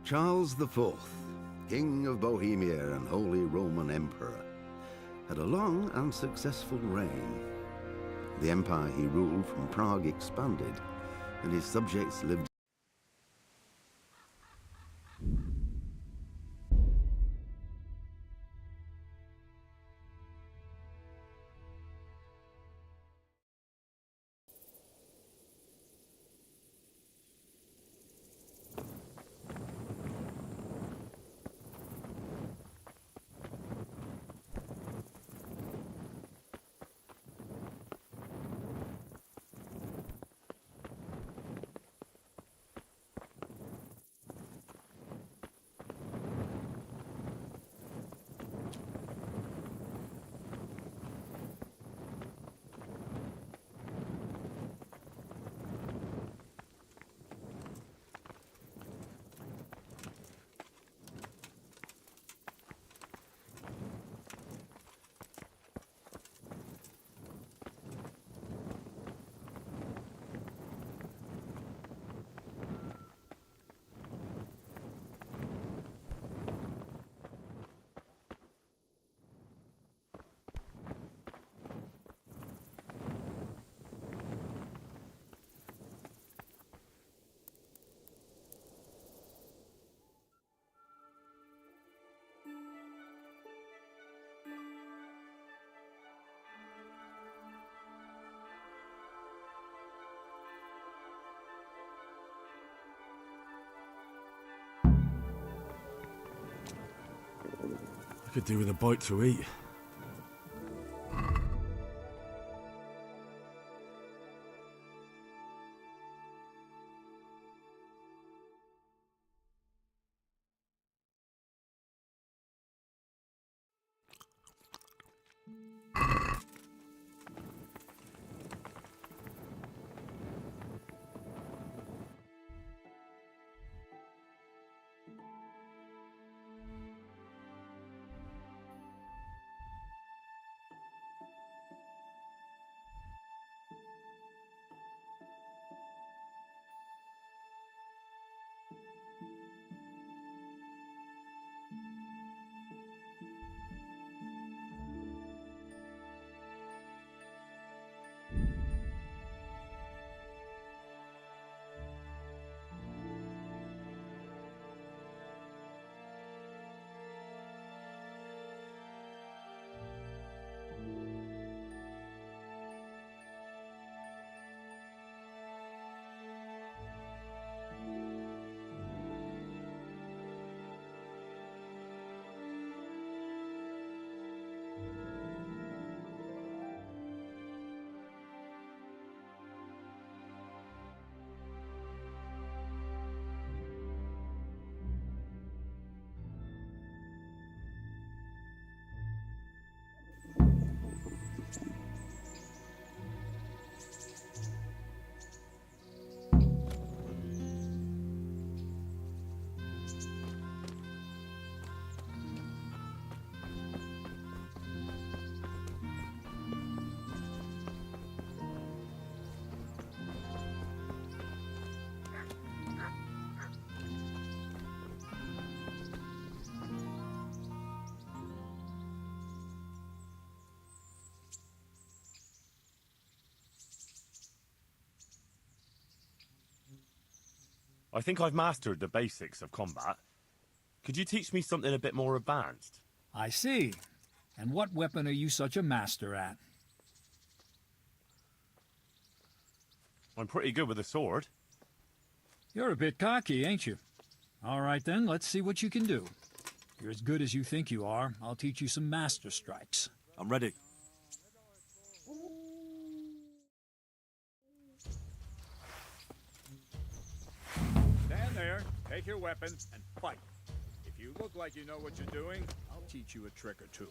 Charles IV, King of Bohemia and Holy Roman Emperor, had a long and successful reign. The empire he ruled from Prague expanded, and his subjects lived. I could do with a bite to eat. I think I've mastered the basics of combat. Could you teach me something a bit more advanced? I see. And what weapon are you such a master at? I'm pretty good with a sword. You're a bit cocky, ain't you? All right then, let's see what you can do. you're as good as you think you are, I'll teach you some master strikes. I'm ready. Stand there, take your weapon, and fight. If you look like you know what you're doing, I'll teach you a trick or two.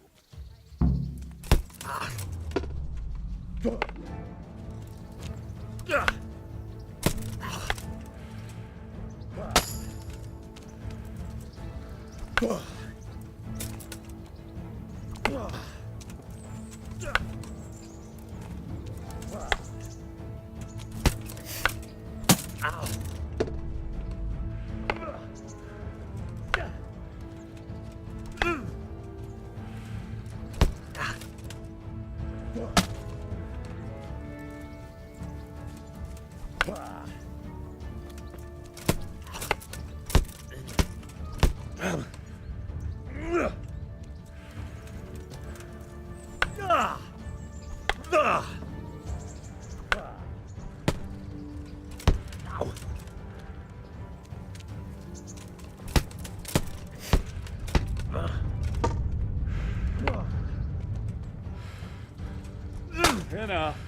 Enough.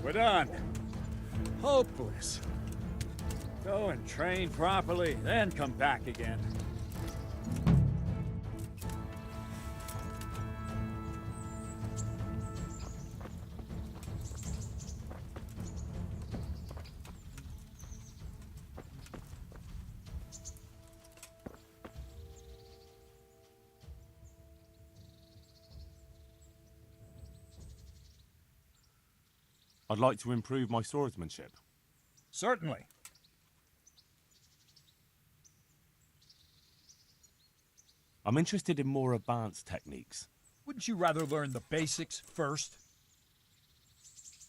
We're done. Hopeless. Go and train properly, then come back again. I'd like to improve my swordsmanship. Certainly. I'm interested in more advanced techniques. Wouldn't you rather learn the basics first?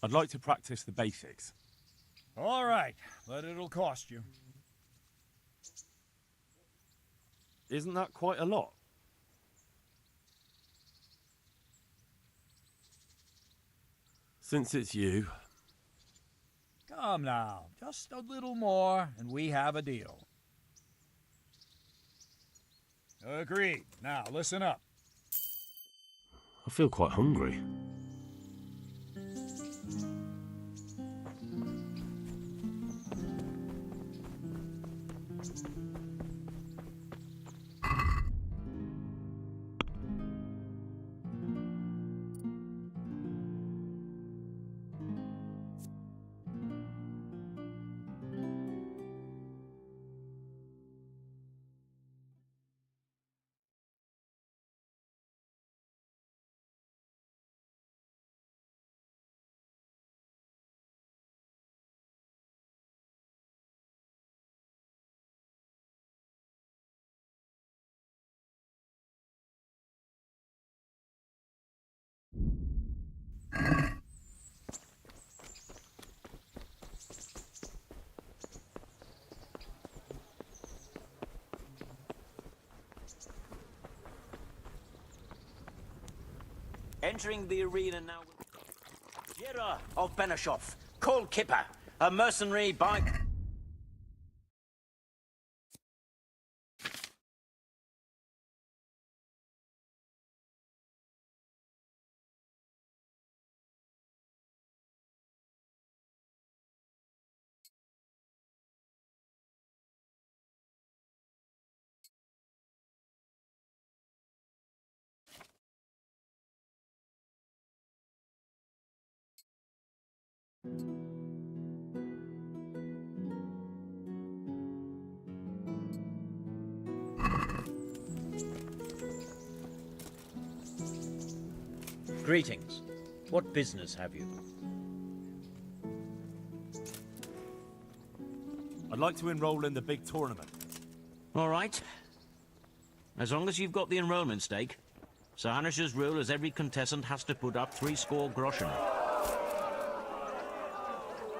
I'd like to practice the basics. All right, but it'll cost you. Isn't that quite a lot? Since it's you. Come now, just a little more, and we have a deal. Agreed. Now, listen up. I feel quite hungry. Entering the arena now. Jira of Benishov, Cole Kipper, a mercenary by... Greetings. What business have you? I'd like to enroll in the big tournament. All right. As long as you've got the enrollment stake, Sir Hanish's rule is every contestant has to put up 3 score groschen.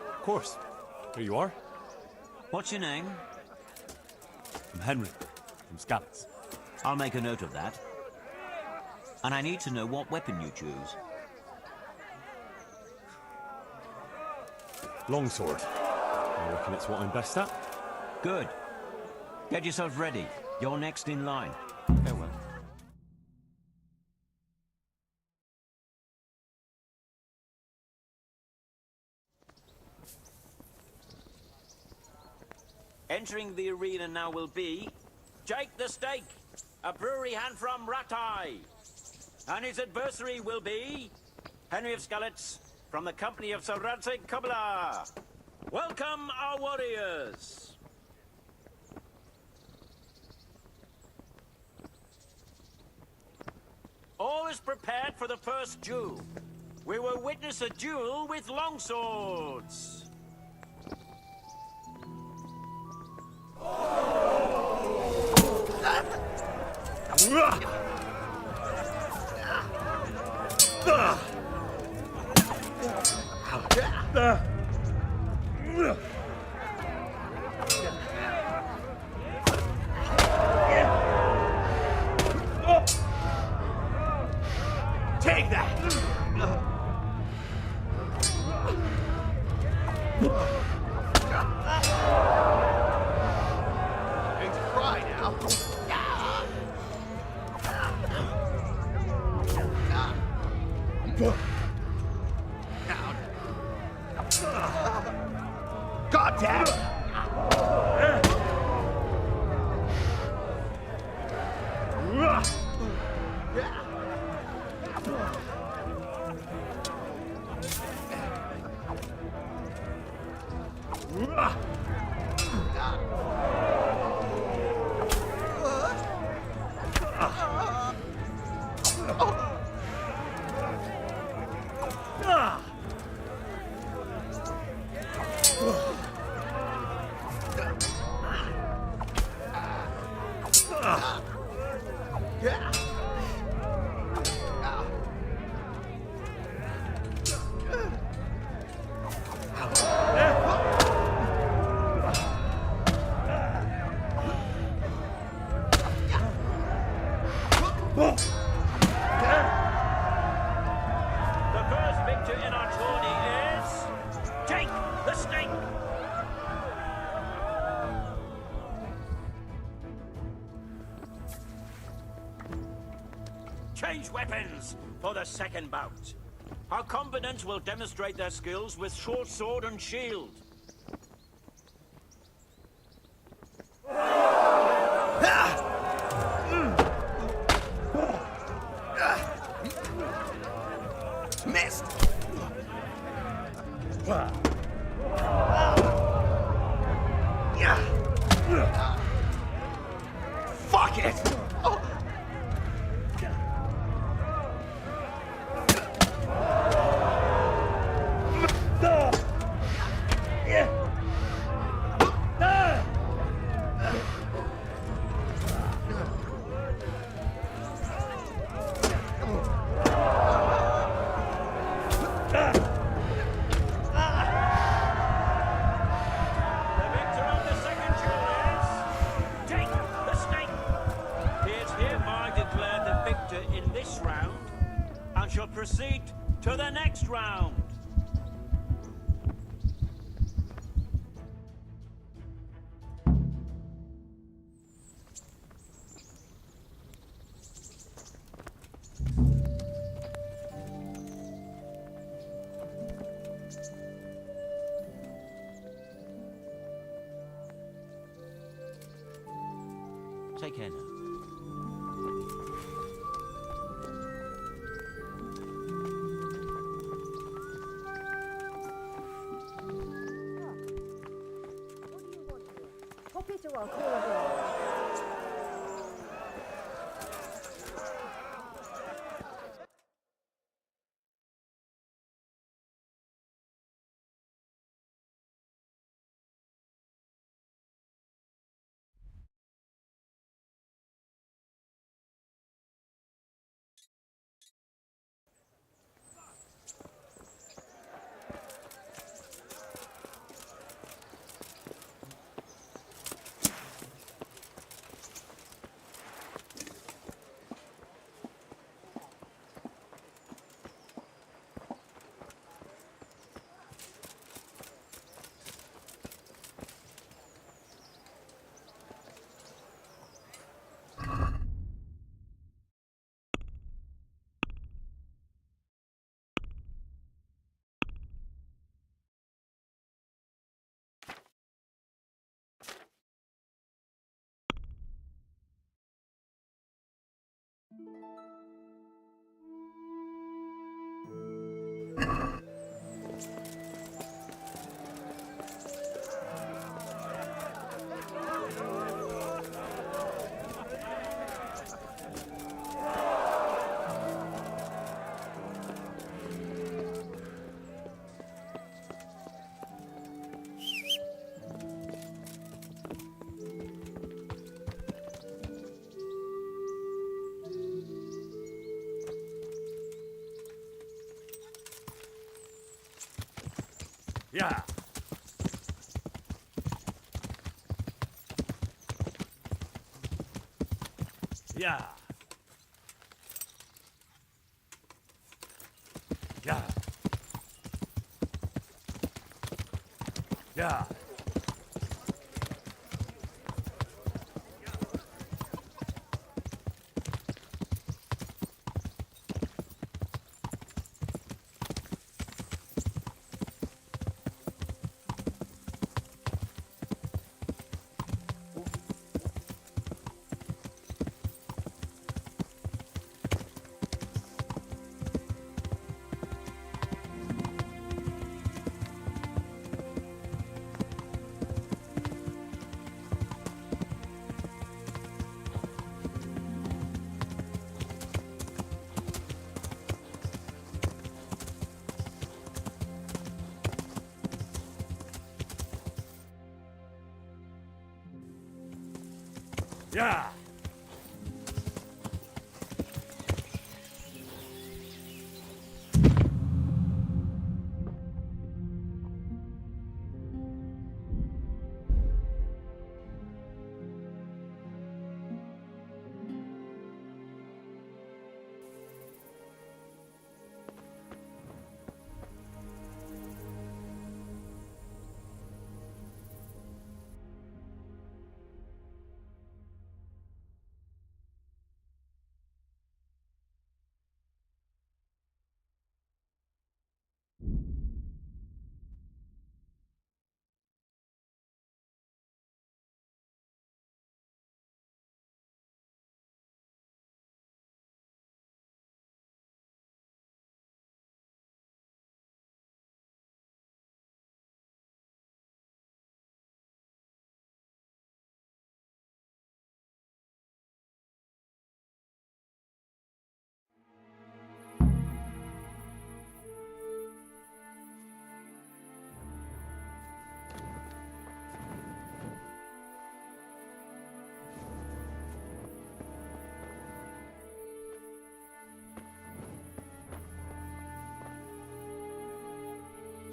Of course. Here you are. What's your name? I'm Henry, from Scallops. I'll make a note of that. And I need to know what weapon you choose. Longsword. I reckon it's what I'm best at. Good. Get yourself ready. You're next in line. Farewell. Entering the arena now will be Jake the Stake, a brewery hand from Ratai. And his adversary will be Henry of Skalitz from the company of Sir Radzig Kubla. Welcome, our warriors. All is prepared for the first duel. We will witness a duel with longswords. Take that! Need to cry now. God damn it! The first victor in our tourney is Jake the Snake. Change weapons for the second bout. Our combatants will demonstrate their skills with short sword and shield. Missed! Fuck it! The victor of the second duel is Jake the Snake. He is hereby declared the victor in this round and shall proceed to the next round. Take care now. What do you want here? Pop it or I'll call a girl. Yeah. Yeah. Yeah. Yeah. Yeah.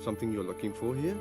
Something you're looking for here?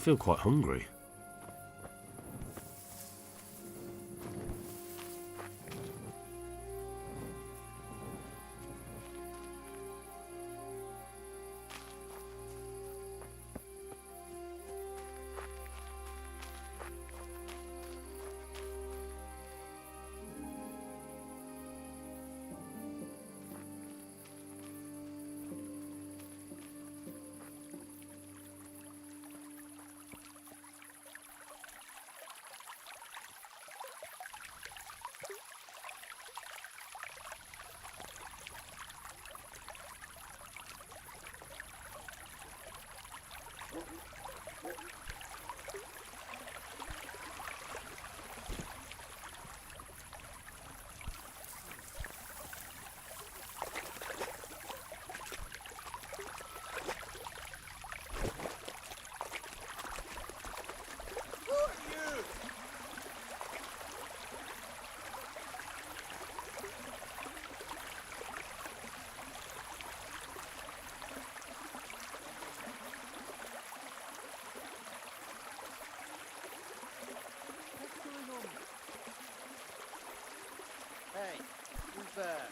feel quite hungry. Hey, who's there?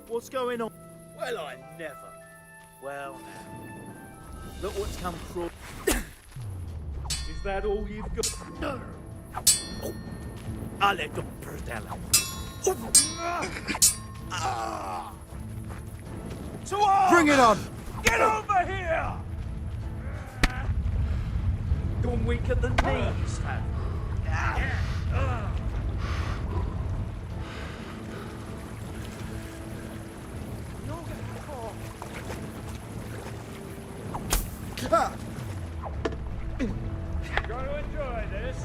What's going on? Well, I never. Well, now. Look what's come through. Is that all you've got? Oh, I let the bird out. Bring it on! Get over here! Gone weak at the knees, have Gonna enjoy this.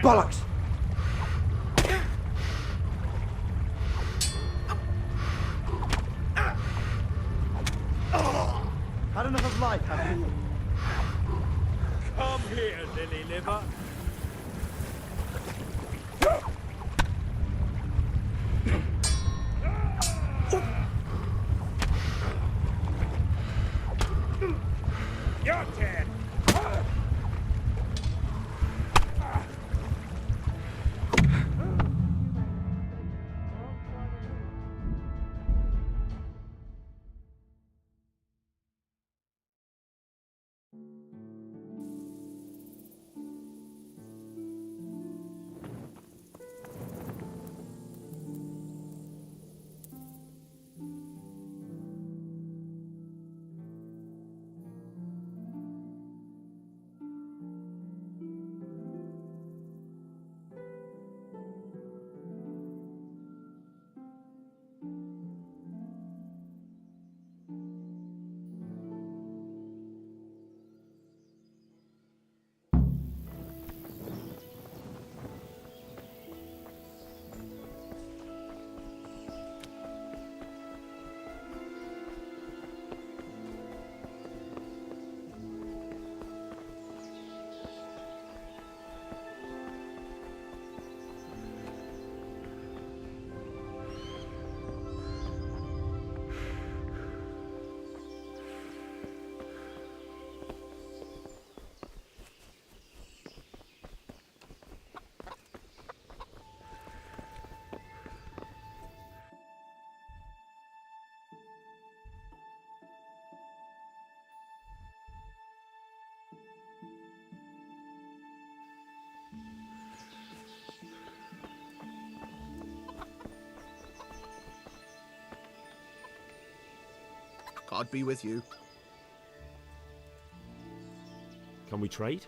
Bollocks! Had enough of life, have you? Come here, lily liver. You're dead. God be with you. Can we trade?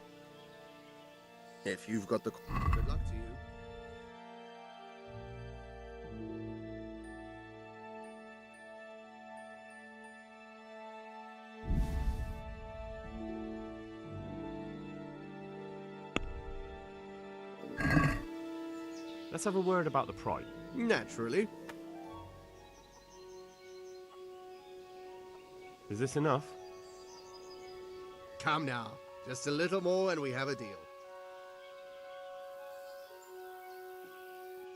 If you've got the... Good luck to you. Let's have a word about the price. Naturally. Is this enough? Come now. Just a little more and we have a deal.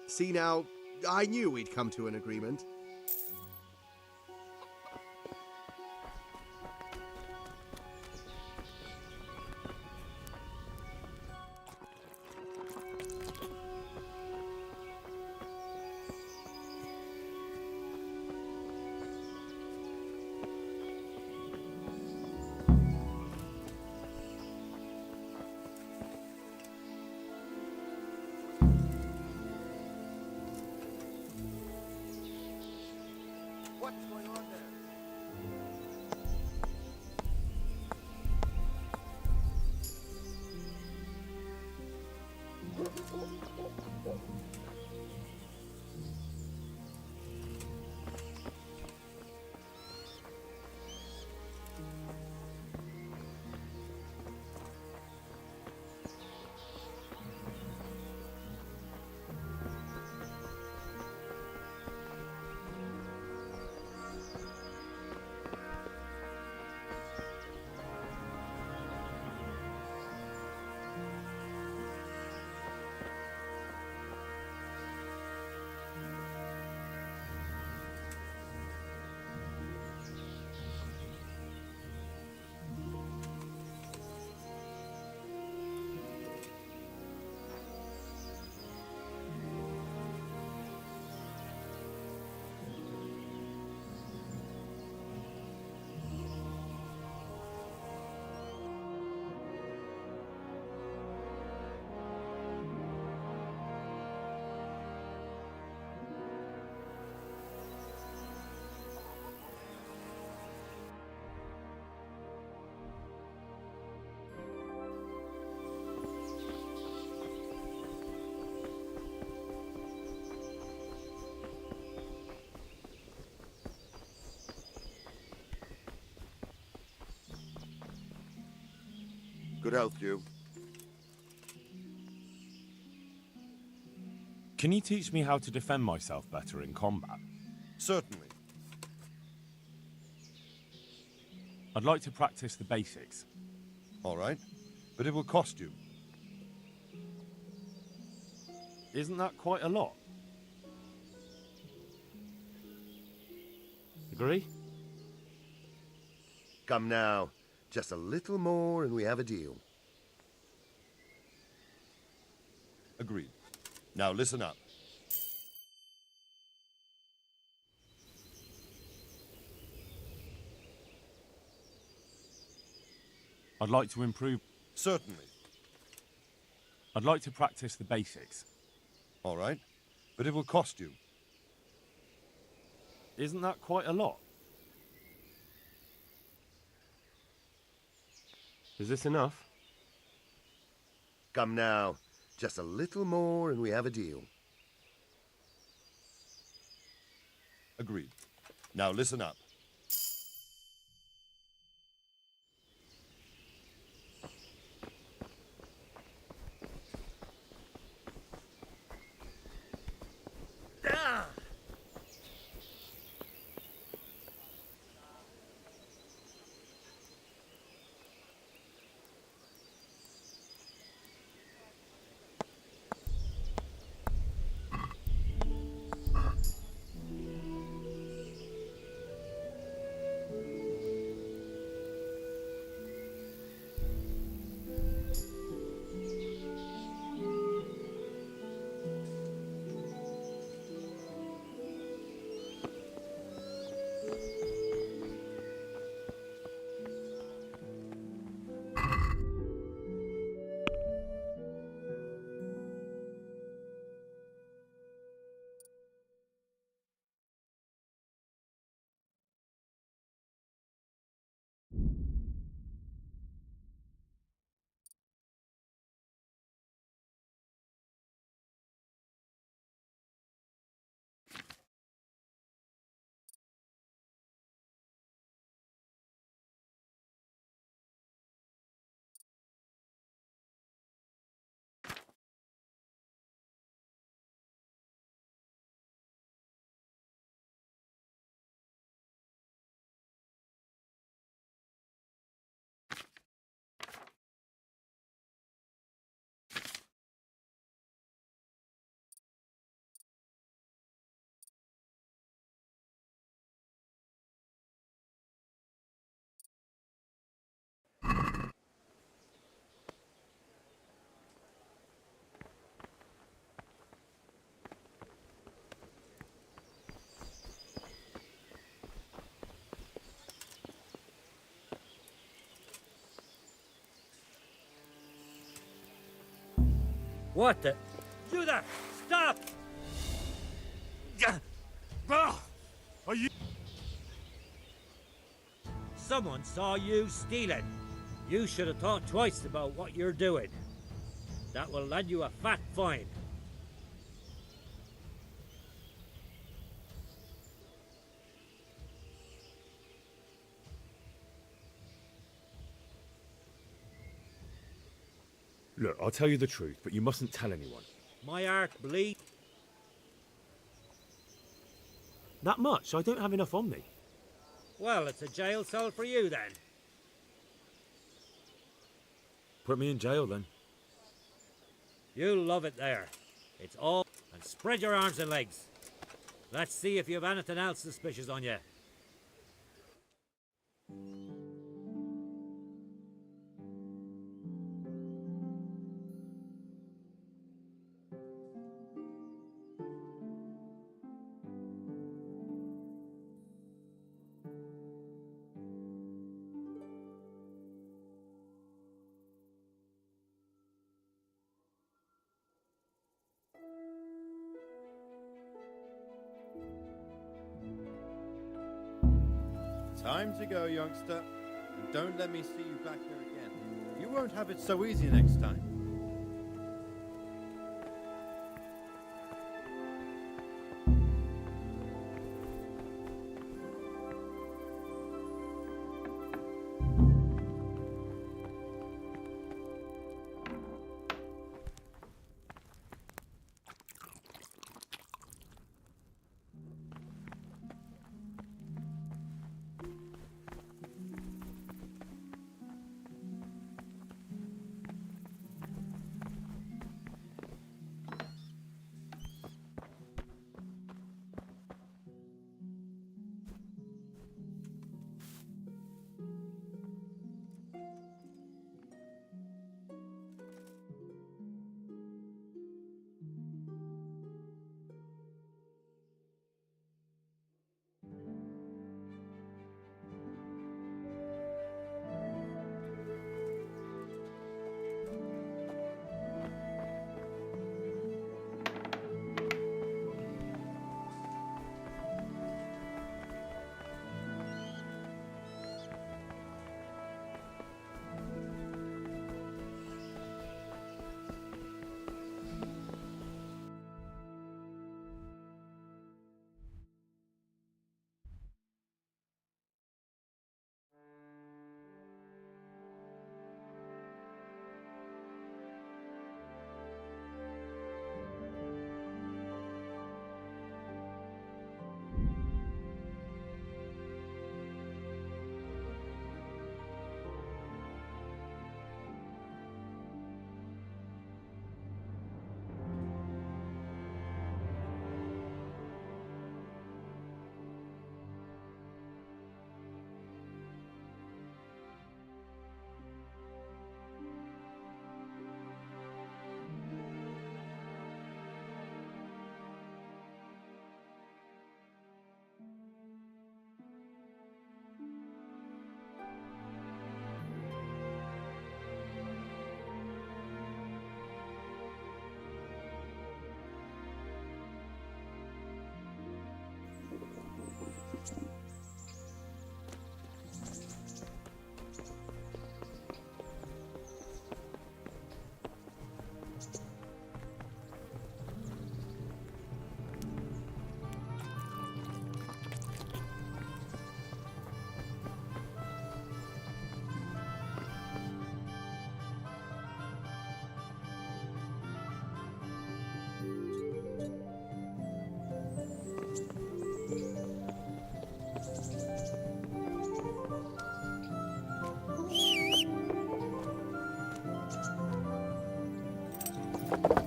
See now, I knew we'd come to an agreement. What's going on there? Good health, you. Can you teach me how to defend myself better in combat? Certainly. I'd like to practice the basics. All right. But it will cost you. Isn't that quite a lot? Agree? Come now. Just a little more and we have a deal. Agreed. Now listen up. I'd like to improve. Certainly. I'd like to practice the basics. All right. But it will cost you. Isn't that quite a lot? Is this enough? Come now. Just a little more and we have a deal. Agreed. Now listen up. What the? You there! Stop! Are you? Someone saw you stealing. You should have thought twice about what you're doing. That will land you a fat fine. Look, I'll tell you the truth, but you mustn't tell anyone. My heart bleeds. That much? I don't have enough on me. Well, it's a jail cell for you then. Put me in jail then. You'll love it there. It's all... And spread your arms and legs. Let's see if you have anything else suspicious on you. Time to go, youngster. And don't let me see you back here again. You won't have it so easy next time.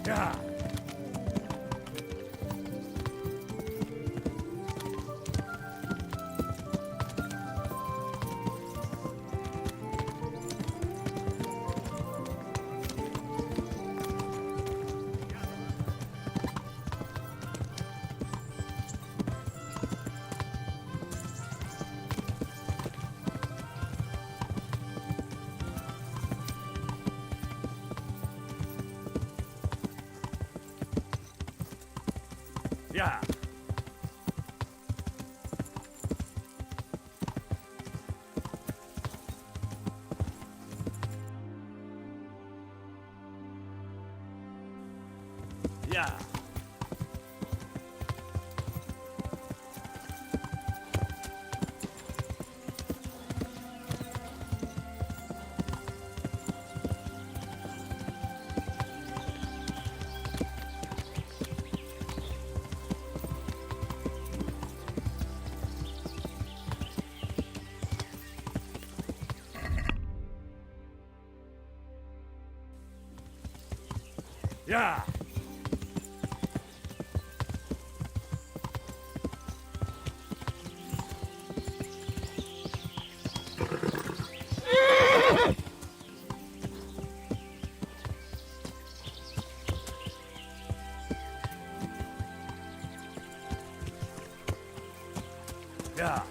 Yeah. Yeah. Yeah. Yeah. Yeah.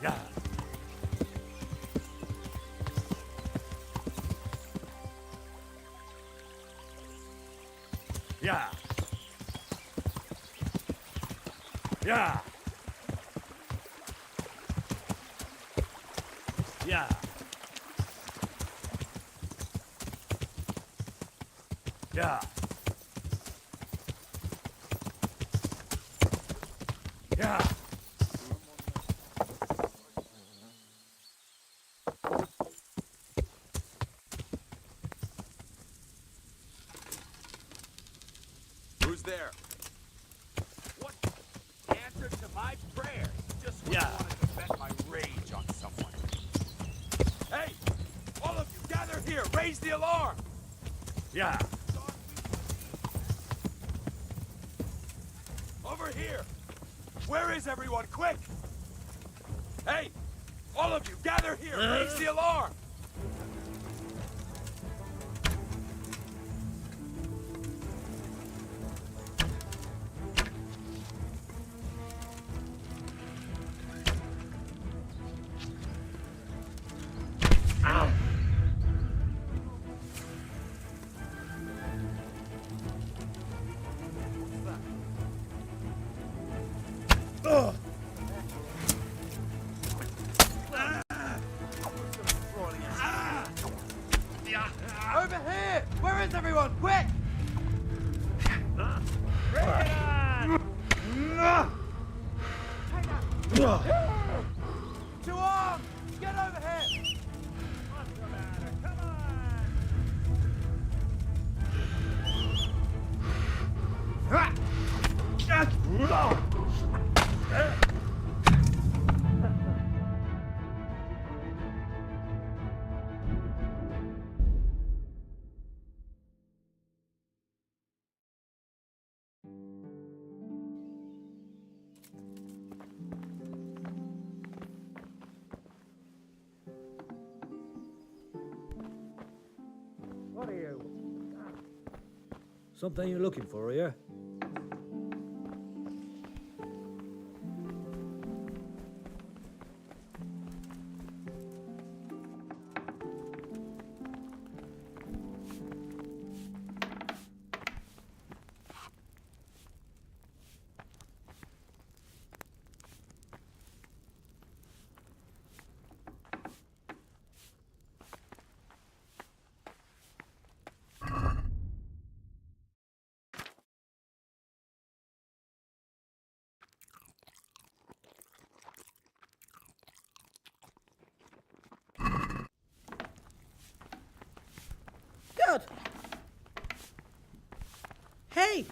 Yeah. Yeah. Yeah. Yeah. Yeah. Yeah. Who's there? What? Answer to my prayers. Just when I Yeah. wanted to vent my rage on someone. Hey! All of you, gather here! Raise the alarm! Yeah. Over here! Where is everyone? Quick! Hey! All of you, gather here! Raise the alarm! Over here! Where is everyone? Quick! Bring it on! To arms! Get over here! What's the matter? Come What are you? Something you're looking for, are you? Good. Hey!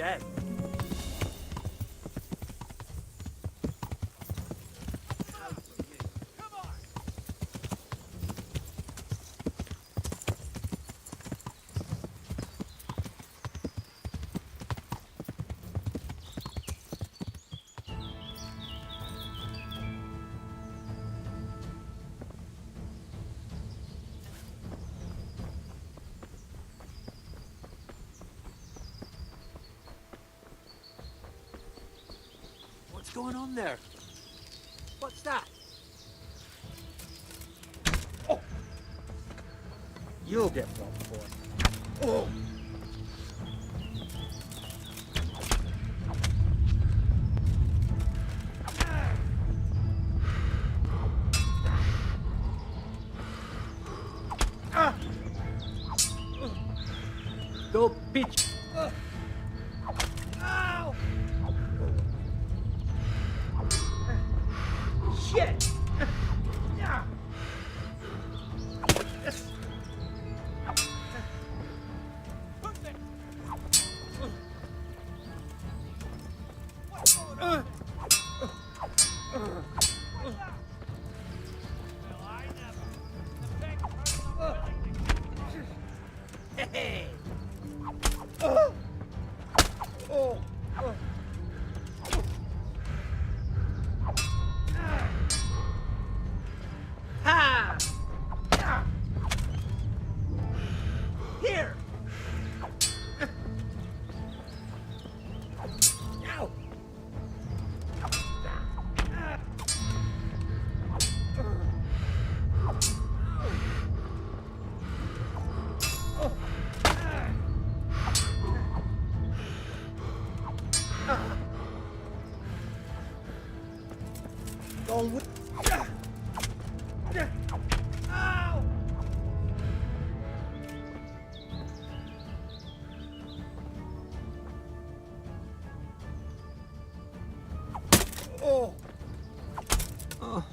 dead. What's going on there? What's that? Oh! You'll get one for it. Oh! Go pitch. Ow! Shit! Yeah. Hey! Ha! Here! Ow! Going with. Ow! Oh! Oh.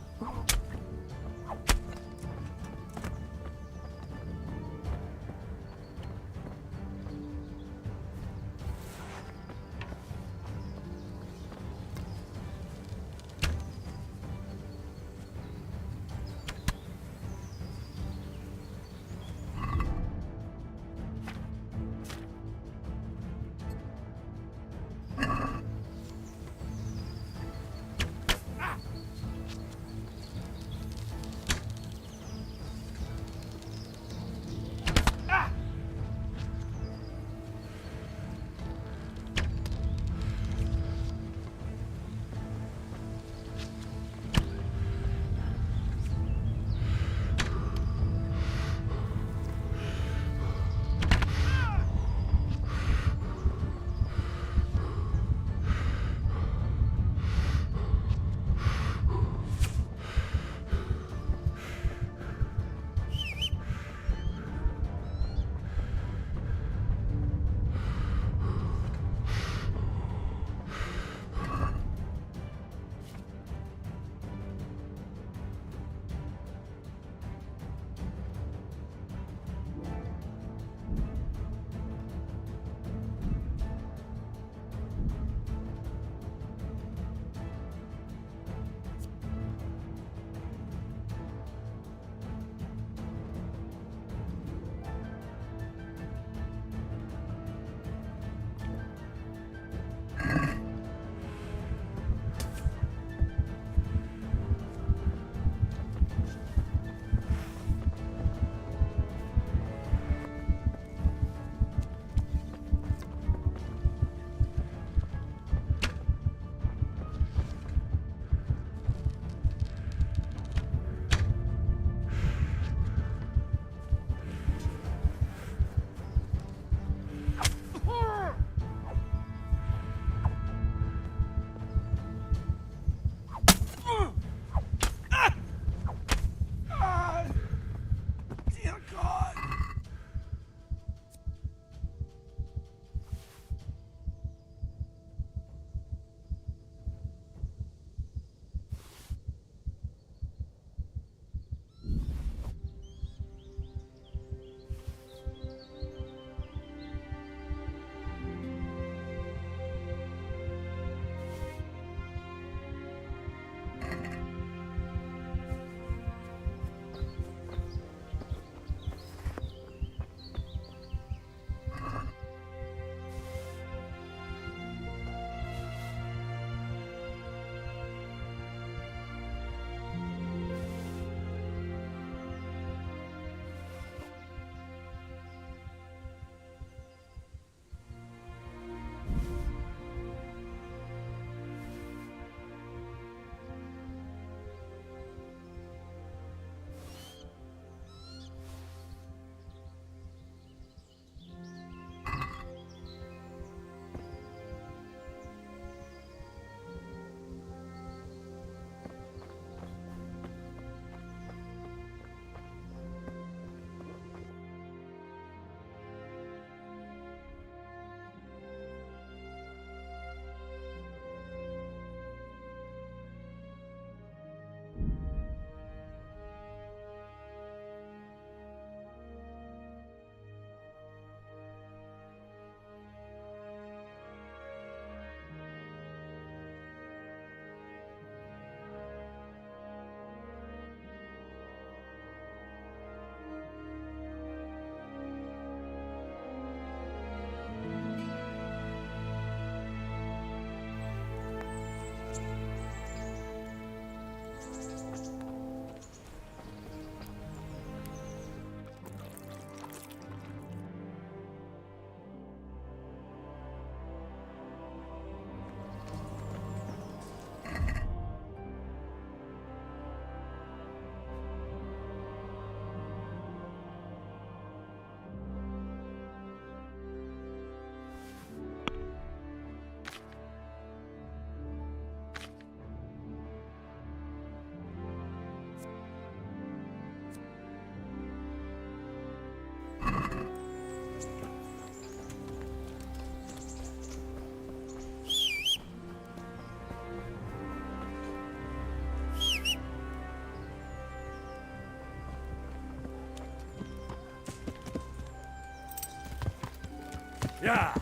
Yeah.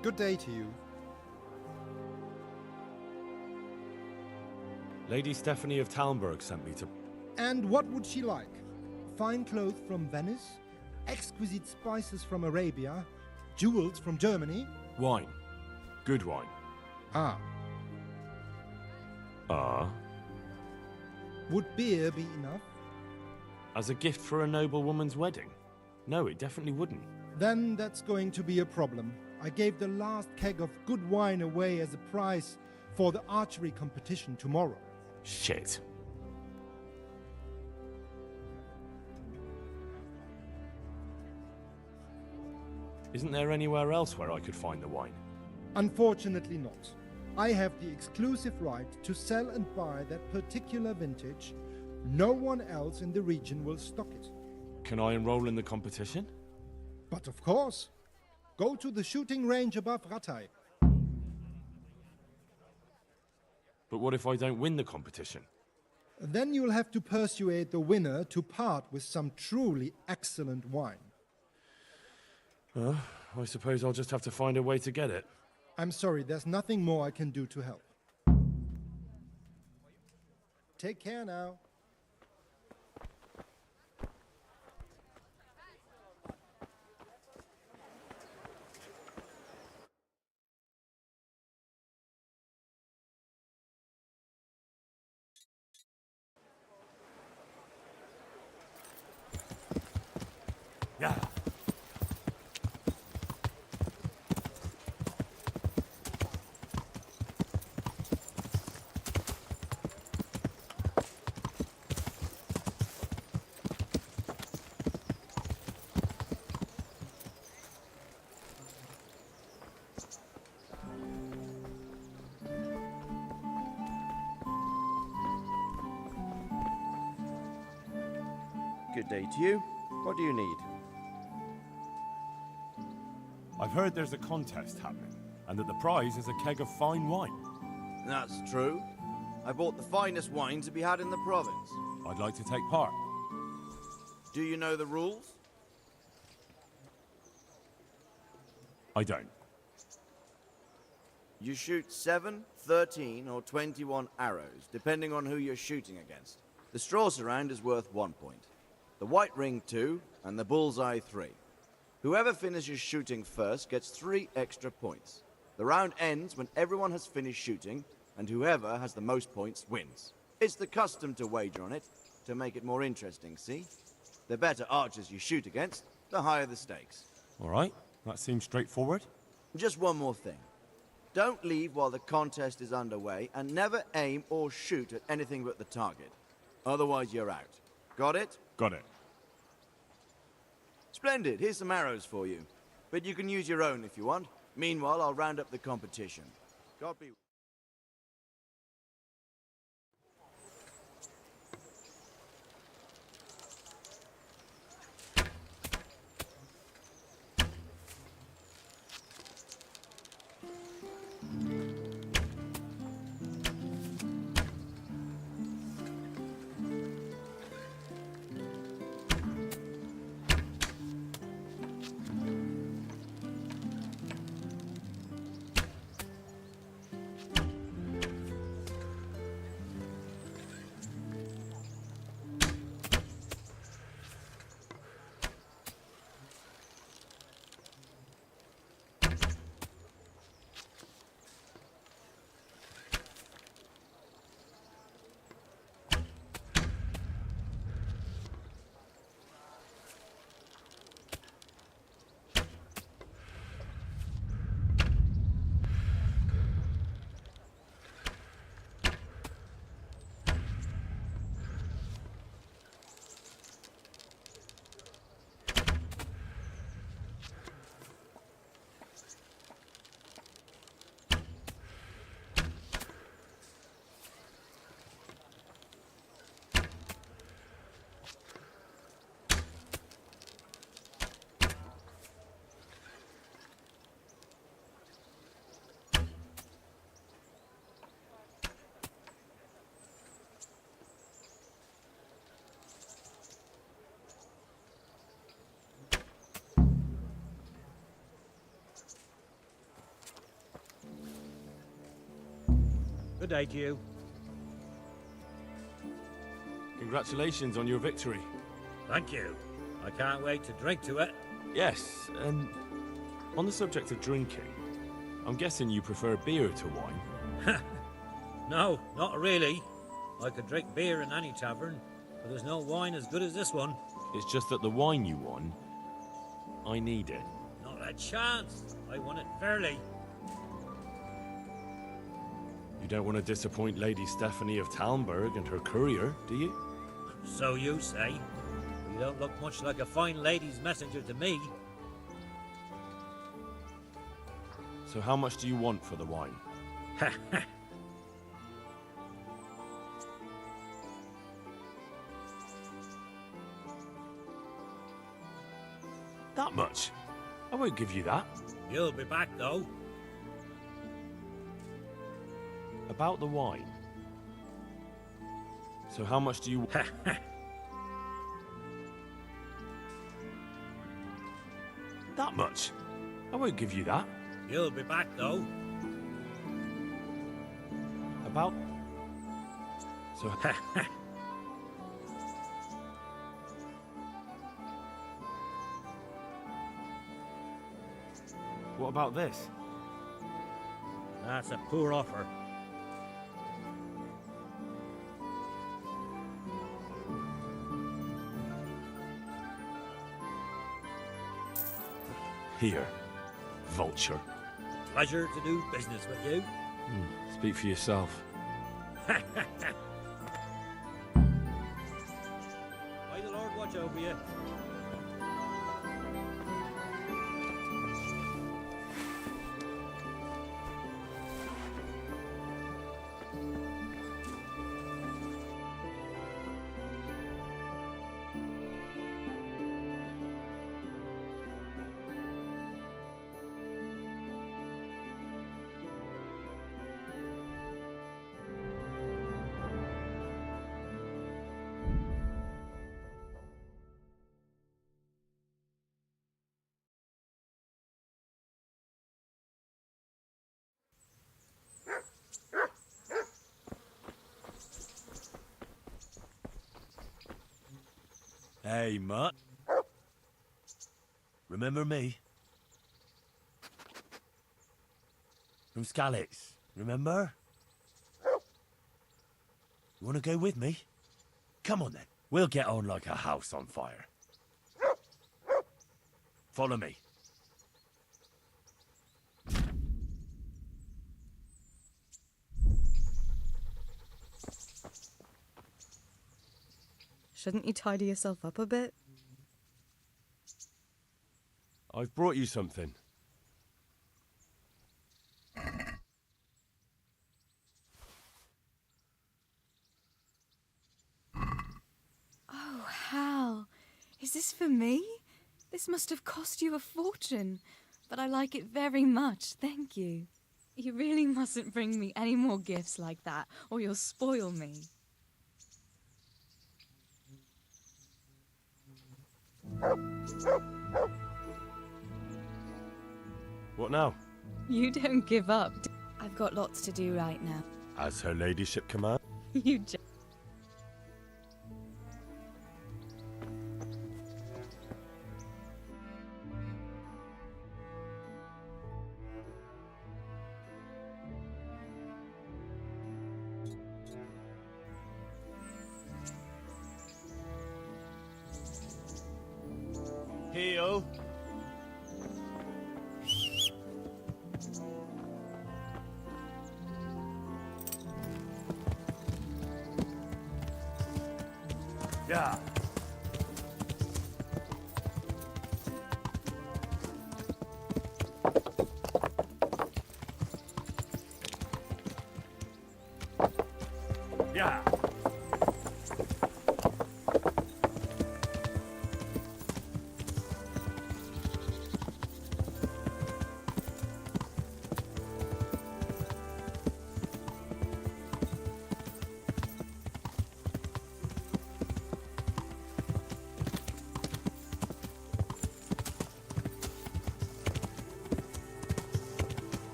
Good day to you. Lady Stephanie of Talmberg sent me to... And what would she like? Fine clothes from Venice? Exquisite spices from Arabia? Jewels from Germany? Wine. Good wine. Ah. Ah. Would beer be enough? As a gift for a noble woman's wedding? No, it definitely wouldn't. Then that's going to be a problem. I gave the last keg of good wine away as a prize for the archery competition tomorrow. Shit. Isn't there anywhere else where I could find the wine? Unfortunately not. I have the exclusive right to sell and buy that particular vintage. No one else in the region will stock it. Can I enroll in the competition? But of course. Go to the shooting range above Rattay. But what if I don't win the competition? Then you'll have to persuade the winner to part with some truly excellent wine. I suppose I'll just have to find a way to get it. I'm sorry, there's nothing more I can do to help. Take care now. Yeah. Good day to you. What do you need? I've heard there's a contest happening, and that the prize is a keg of fine wine. That's true. I bought the finest wine to be had in the province. I'd like to take part. Do you know the rules? I don't. You shoot 7, 13, or 21 arrows, depending on who you're shooting against. The straw surround is worth 1 point, the white ring 2, and the bullseye 3. Whoever finishes shooting first gets 3 extra points. The round ends when everyone has finished shooting, and whoever has the most points wins. It's the custom to wager on it, to make it more interesting, see? The better archers you shoot against, the higher the stakes. All right, that seems straightforward. Just one more thing. Don't leave while the contest is underway, and never aim or shoot at anything but the target. Otherwise you're out. Got it? Got it. Splendid, here's some arrows for you. But you can use your own if you want. Meanwhile, I'll round up the competition. God be... Good day to you. Congratulations on your victory. Thank you. I can't wait to drink to it. Yes, and on the subject of drinking, I'm guessing you prefer beer to wine. No, not really. I could drink beer in any tavern, but there's no wine as good as this one. It's just that the wine you won, I need it. Not a chance. I won it fairly. You don't want to disappoint Lady Stephanie of Talmberg and her courier, do you? So you say. You don't look much like a fine lady's messenger to me. So how much do you want for the wine? That much? I won't give you that. You'll be back, though. About the wine. So how much do you... That much? I won't give you that. You'll be back, though. About... So... What about this? That's a poor offer. Here, vulture. Pleasure to do business with you. Speak for yourself. May the Lord watch over you. Hey, mutt. Remember me? From Skalitz, remember? You want to go with me? Come on then. We'll get on like a house on fire. Follow me. Shouldn't you tidy yourself up a bit? I've brought you something. Oh, Hal. Is this for me? This must have cost you a fortune. But I like it very much, thank you. You really mustn't bring me any more gifts like that, or you'll spoil me. What now? You don't give up. I've got lots to do right now. As her ladyship commands. You just... Heel. Yeah. Yeah.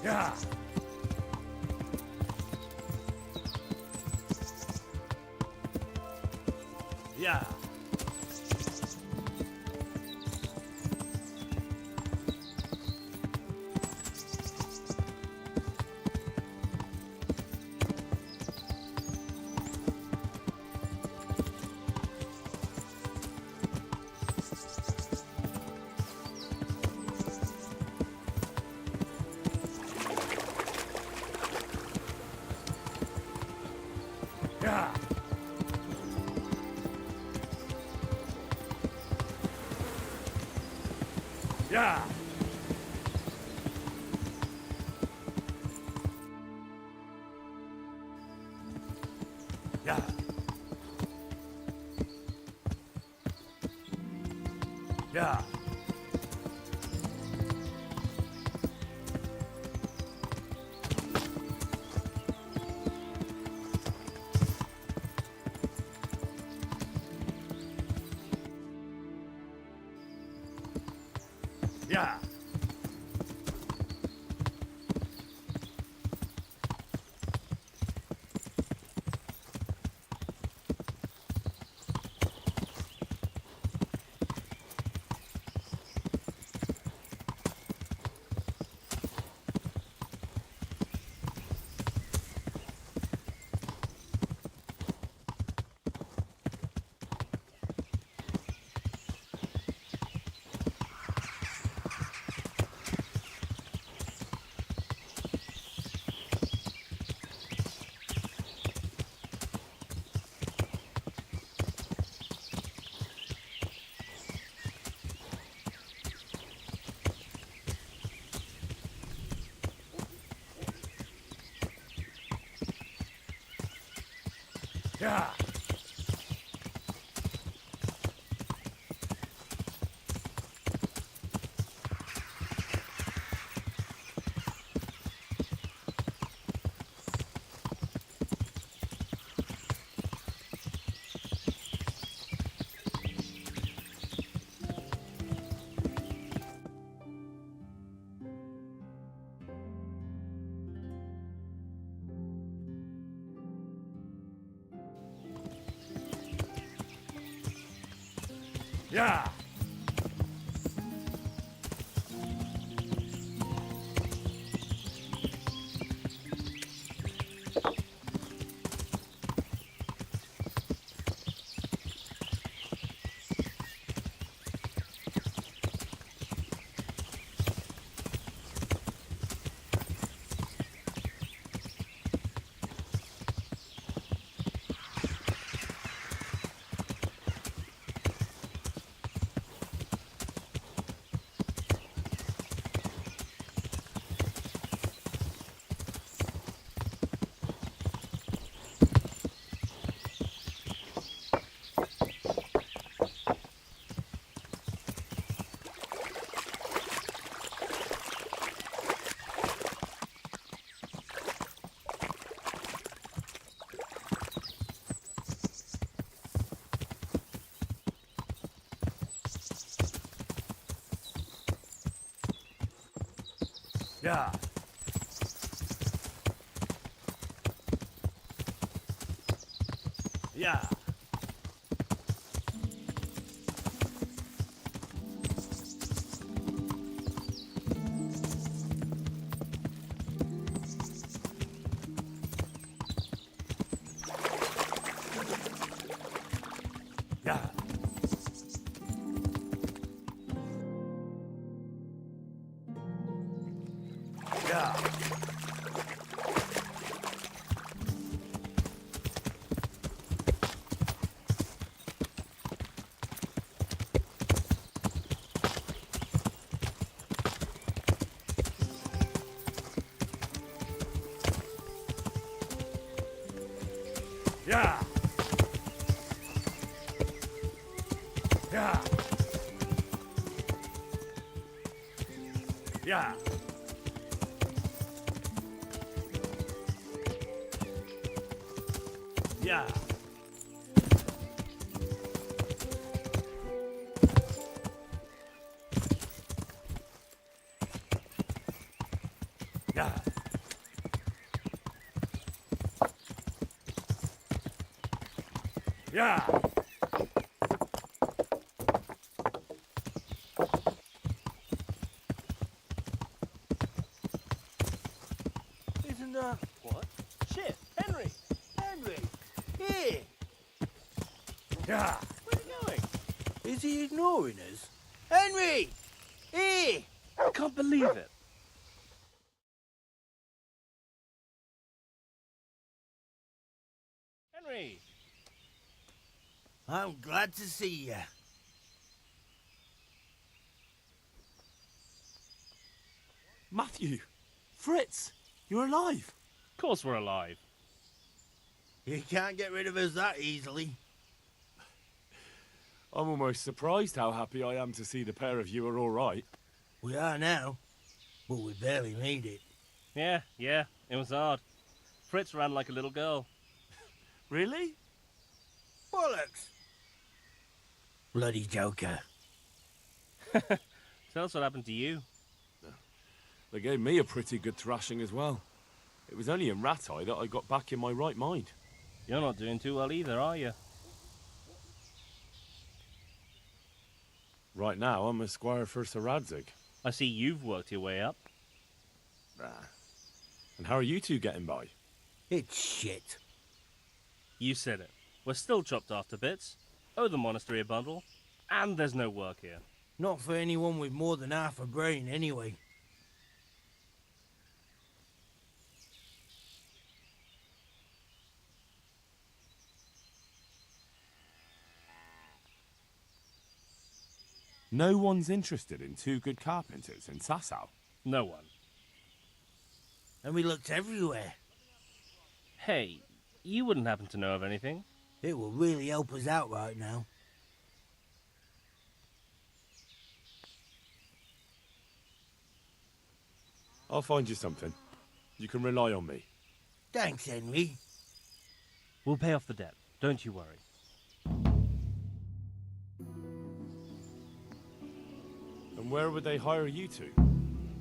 Yeah. Yeah. Yeah. Yeah. Yeah. Yeah. Yeah. Yeah. Yeah. Yeah. Yeah. Yeah. Yeah. Yeah. Yeah. Yeah. Yeah. Yeah. Yeah. Isn't what? Shit, Henry! Henry! Here! Yeah. Where's he going? Is he ignoring us? Henry! Here! I can't believe it. Henry! I'm glad to see you. Matthew! Fritz! You're alive! Of course we're alive. You can't get rid of us that easily. I'm almost surprised how happy I am to see the pair of you are all right. We are now, but we barely made it. Yeah, it was hard. Fritz ran like a little girl. Really? Bollocks! Bloody joker. Tell us what happened to you. They gave me a pretty good thrashing as well. It was only in Ratai that I got back in my right mind. You're not doing too well either, are you? Right now, I'm a squire for Sir Radzig. I see you've worked your way up. And how are you two getting by? It's shit. You said it. We're still chopped off to bits. Owe the monastery a bundle. And there's no work here. Not for anyone with more than half a brain, anyway. No one's interested in two good carpenters in Sasau. No one. And we looked everywhere. Hey, you wouldn't happen to know of anything? It will really help us out right now. I'll find you something. You can rely on me. Thanks, Henry. We'll pay off the debt. Don't you worry. And where would they hire you to?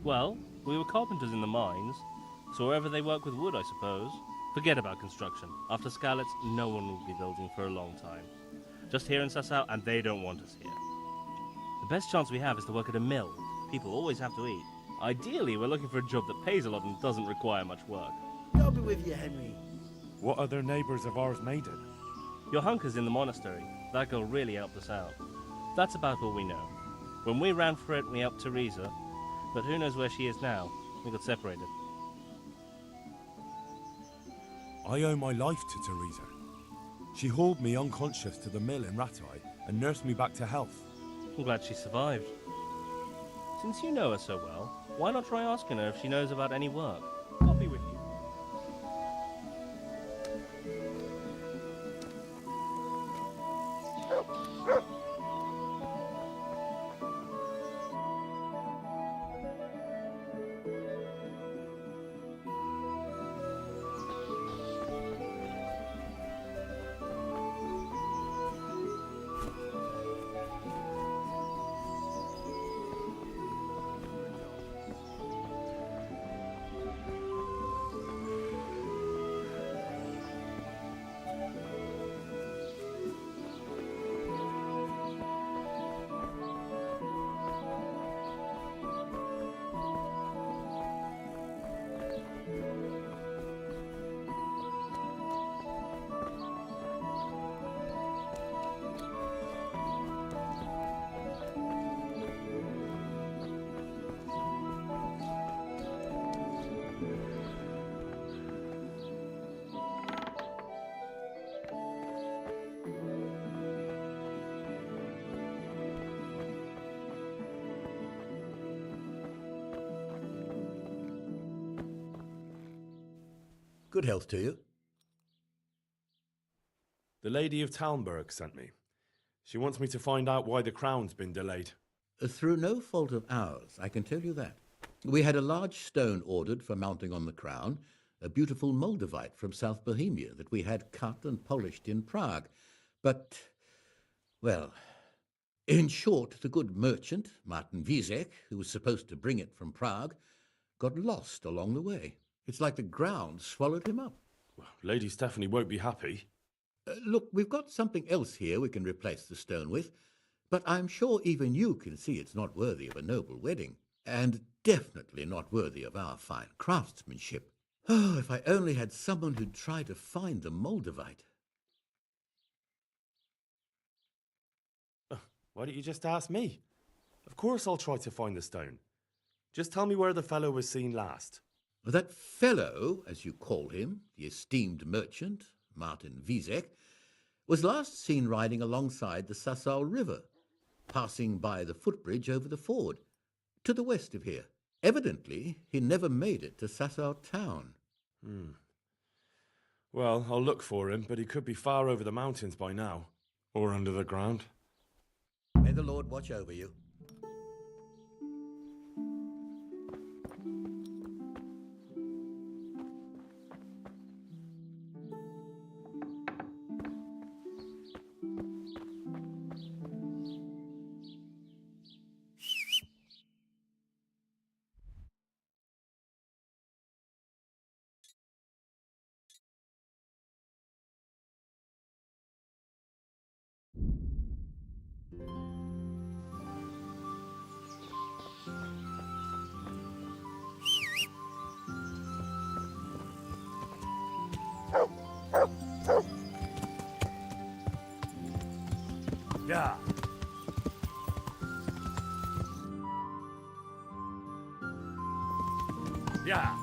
Well, we were carpenters in the mines, so wherever they work with wood, I suppose. Forget about construction. After Skalitz, no one will be building for a long time. Just here in Sasau, and they don't want us here. The best chance we have is to work at a mill. People always have to eat. Ideally, we're looking for a job that pays a lot and doesn't require much work. I'll be with you, Henry. What other neighbours of ours made it? Your hunker's in the monastery. That girl really helped us out. That's about all we know. When we ran for it, we helped Teresa, but who knows where she is now? We got separated. I owe my life to Teresa. She hauled me unconscious to the mill in Ratai and nursed me back to health. I'm glad she survived. Since you know her so well, why not try asking her if she knows about any work? I'll be with you. Good health to you. The Lady of Talmberg sent me. She wants me to find out why the crown's been delayed. Through no fault of ours, I can tell you that. We had a large stone ordered for mounting on the crown, a beautiful Moldavite from South Bohemia that we had cut and polished in Prague. But, well, in short, the good merchant, Martin Wiesek, who was supposed to bring it from Prague, got lost along the way. It's like the ground swallowed him up. Well, Lady Stephanie won't be happy. Look, we've got something else here we can replace the stone with, but I'm sure even you can see it's not worthy of a noble wedding, and definitely not worthy of our fine craftsmanship. Oh, if I only had someone who'd try to find the Moldavite. Why don't you just ask me? Of course I'll try to find the stone. Just tell me where the fellow was seen last. That fellow, as you call him, the esteemed merchant, Martin Wieseck, was last seen riding alongside the Sasau River, passing by the footbridge over the ford, to the west of here. Evidently, he never made it to Sasau town. Well, I'll look for him, but he could be far over the mountains by now. Or under the ground. May the Lord watch over you. Yeah. Yeah.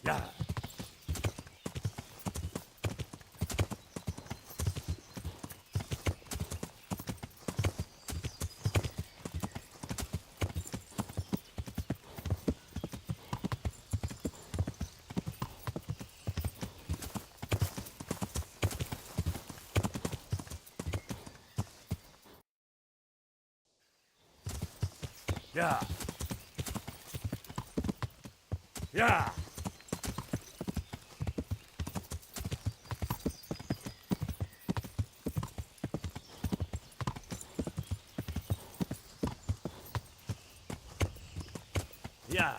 Yeah. Yeah. Yeah. Yeah.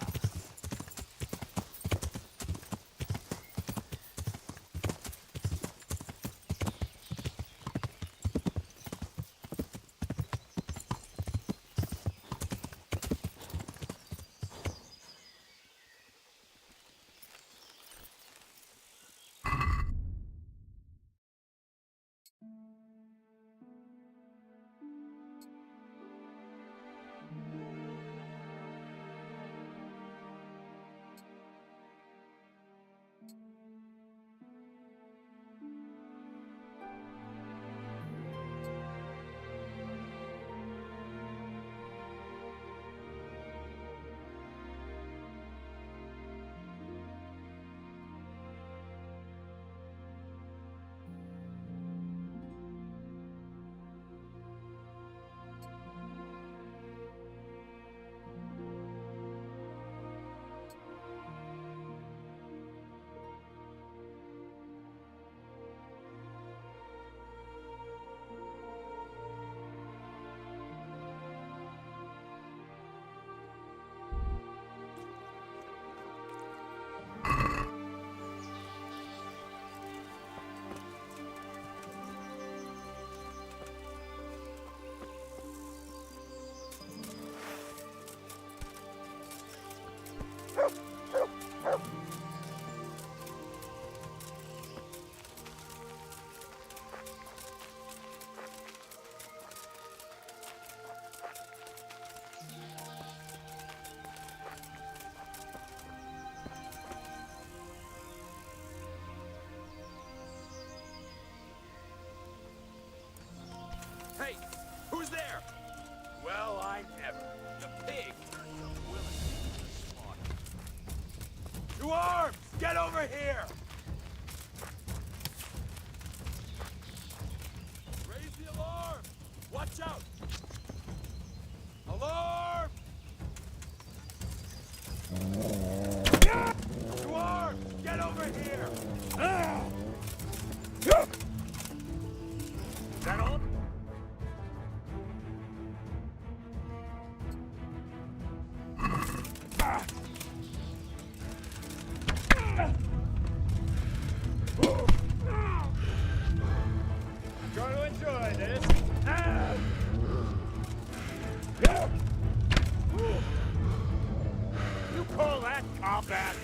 Well, I never. The pig turned from willing to slaughter. To arms! Get over here! Raise the alarm! Watch out! Alarm! To arms! Get over here! Is that all? I'm trying to enjoy this. You call that combat?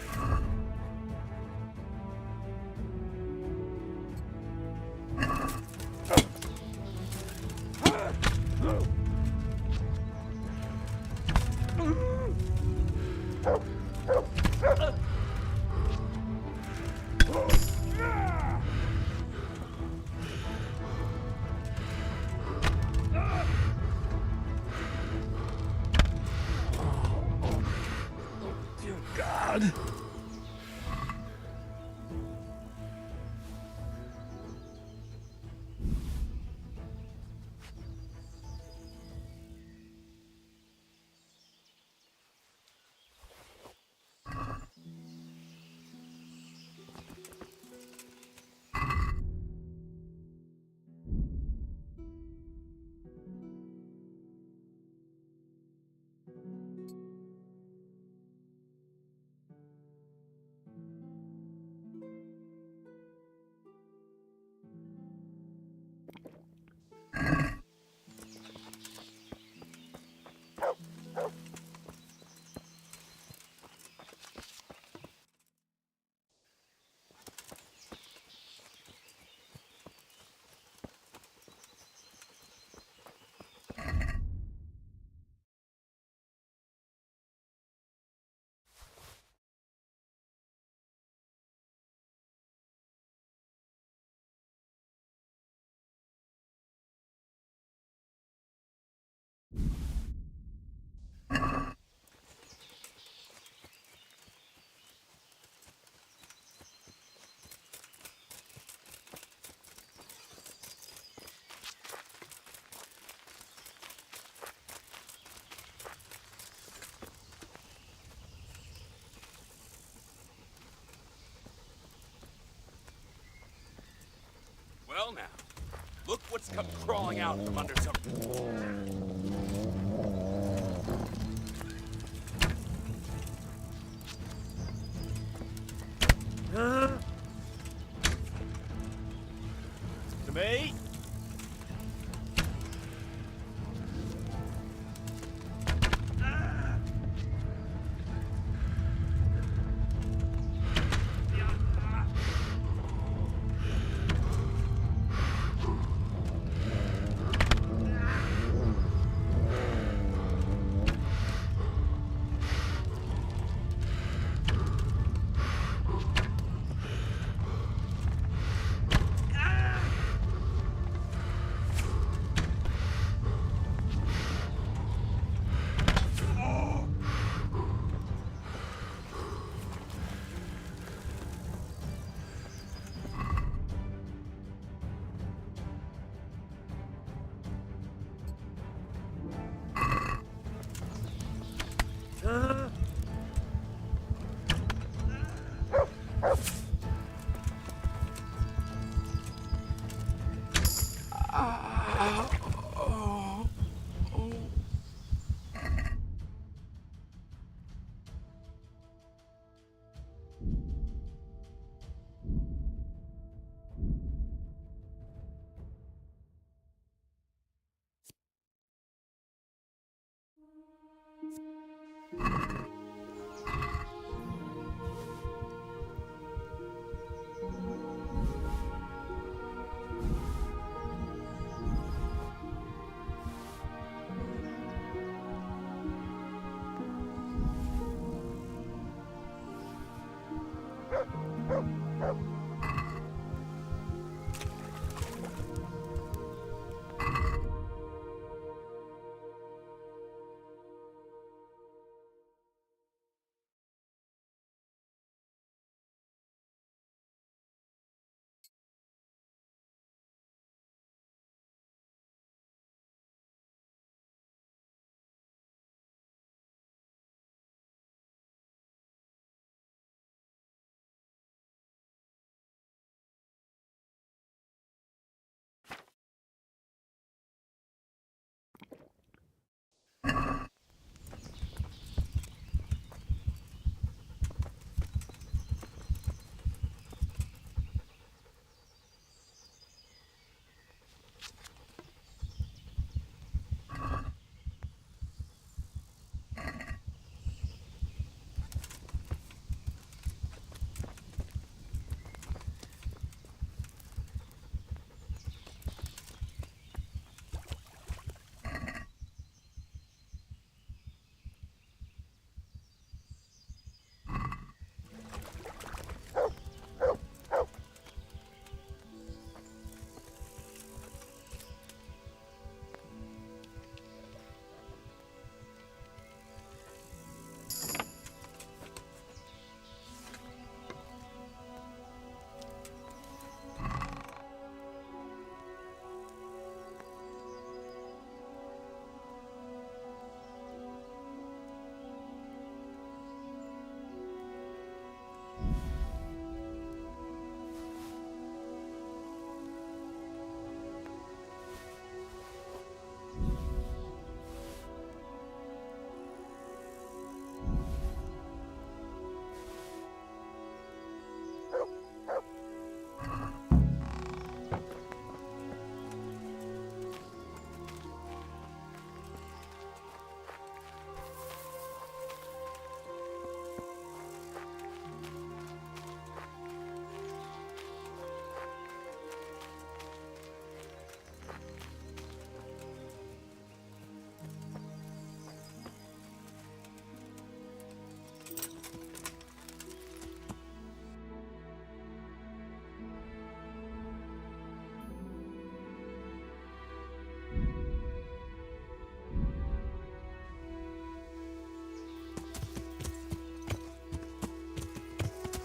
Dear God. Well now, look what's come crawling out from under some... To me?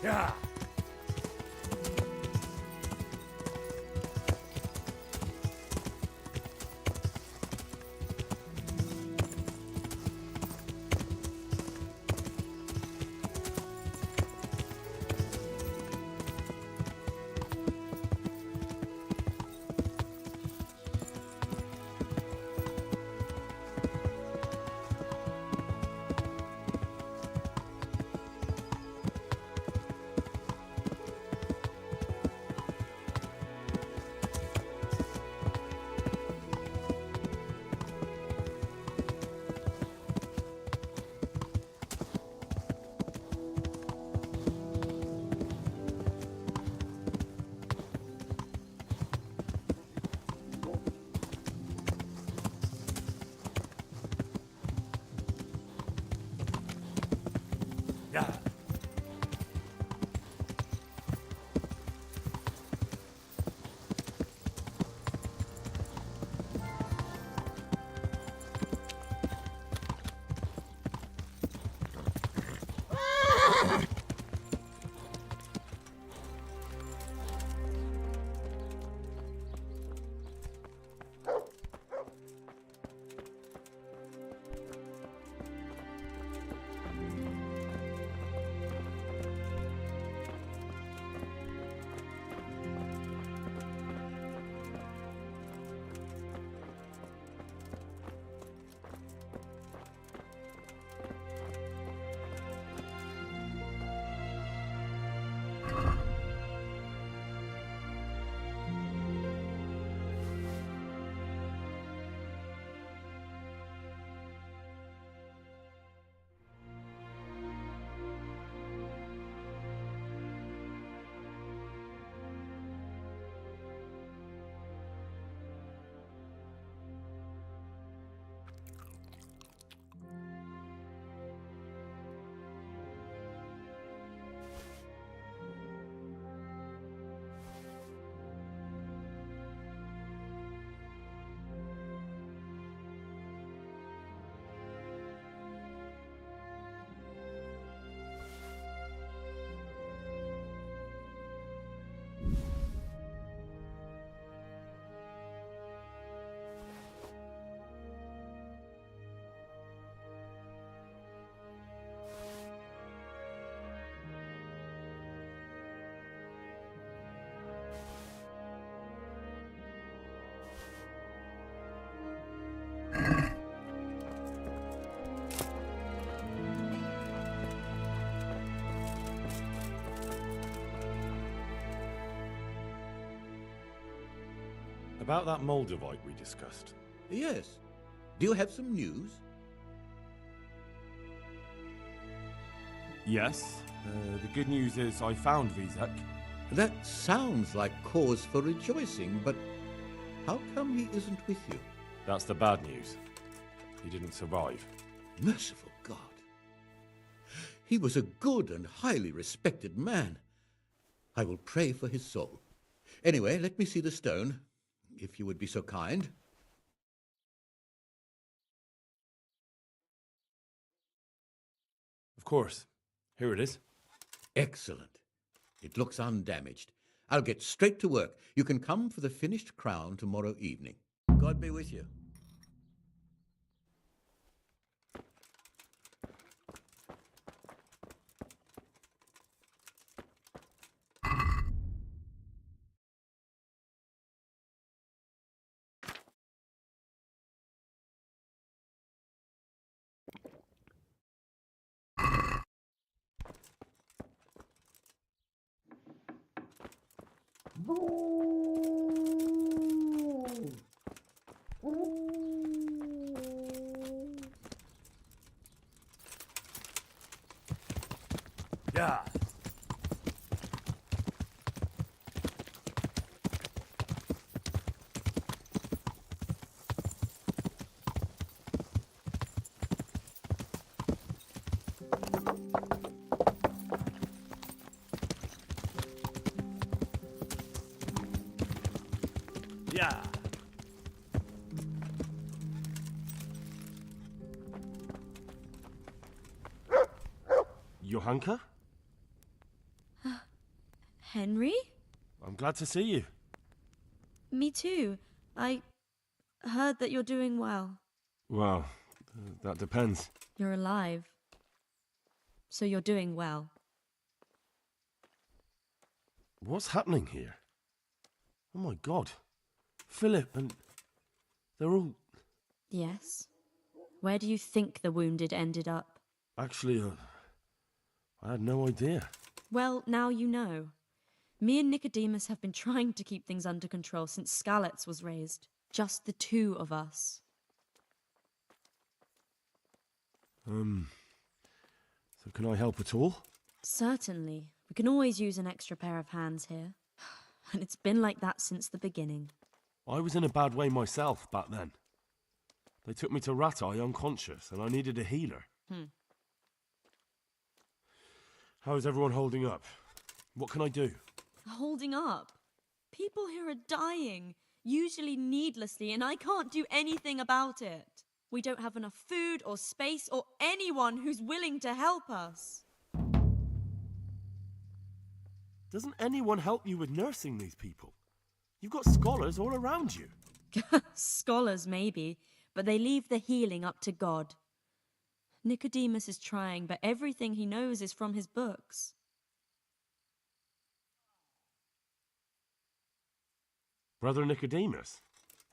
Yeah. Yeah. About that Moldavite we discussed. Yes. Do you have some news? Yes. The good news is I found Vizek. That sounds like cause for rejoicing, but how come he isn't with you? That's the bad news. He didn't survive. Merciful God. He was a good and highly respected man. I will pray for his soul. Anyway, let me see the stone, if you would be so kind. Of course. Here it is. Excellent. It looks undamaged. I'll get straight to work. You can come for the finished crown tomorrow evening. God be with you. Yeah. Yeah. Johanka? Henry? I'm glad to see you. Me too. I heard that you're doing well. Well, that depends. You're alive. So you're doing well. What's happening here? Oh my god. Philip and... they're all... Yes. Where do you think the wounded ended up? Actually, I had no idea. Well, now you know. Me and Nicodemus have been trying to keep things under control since Skalitz was raised. Just the two of us. So can I help at all? Certainly. We can always use an extra pair of hands here. And it's been like that since the beginning. I was in a bad way myself back then. They took me to Ratai unconscious, and I needed a healer. How is everyone holding up? What can I do? Holding up? People here are dying, usually needlessly, and I can't do anything about it. We don't have enough food or space or anyone who's willing to help us. Doesn't anyone help you with nursing these people? You've got scholars all around you. Scholars, maybe, but they leave the healing up to God. Nicodemus is trying, but everything he knows is from his books. Brother Nicodemus?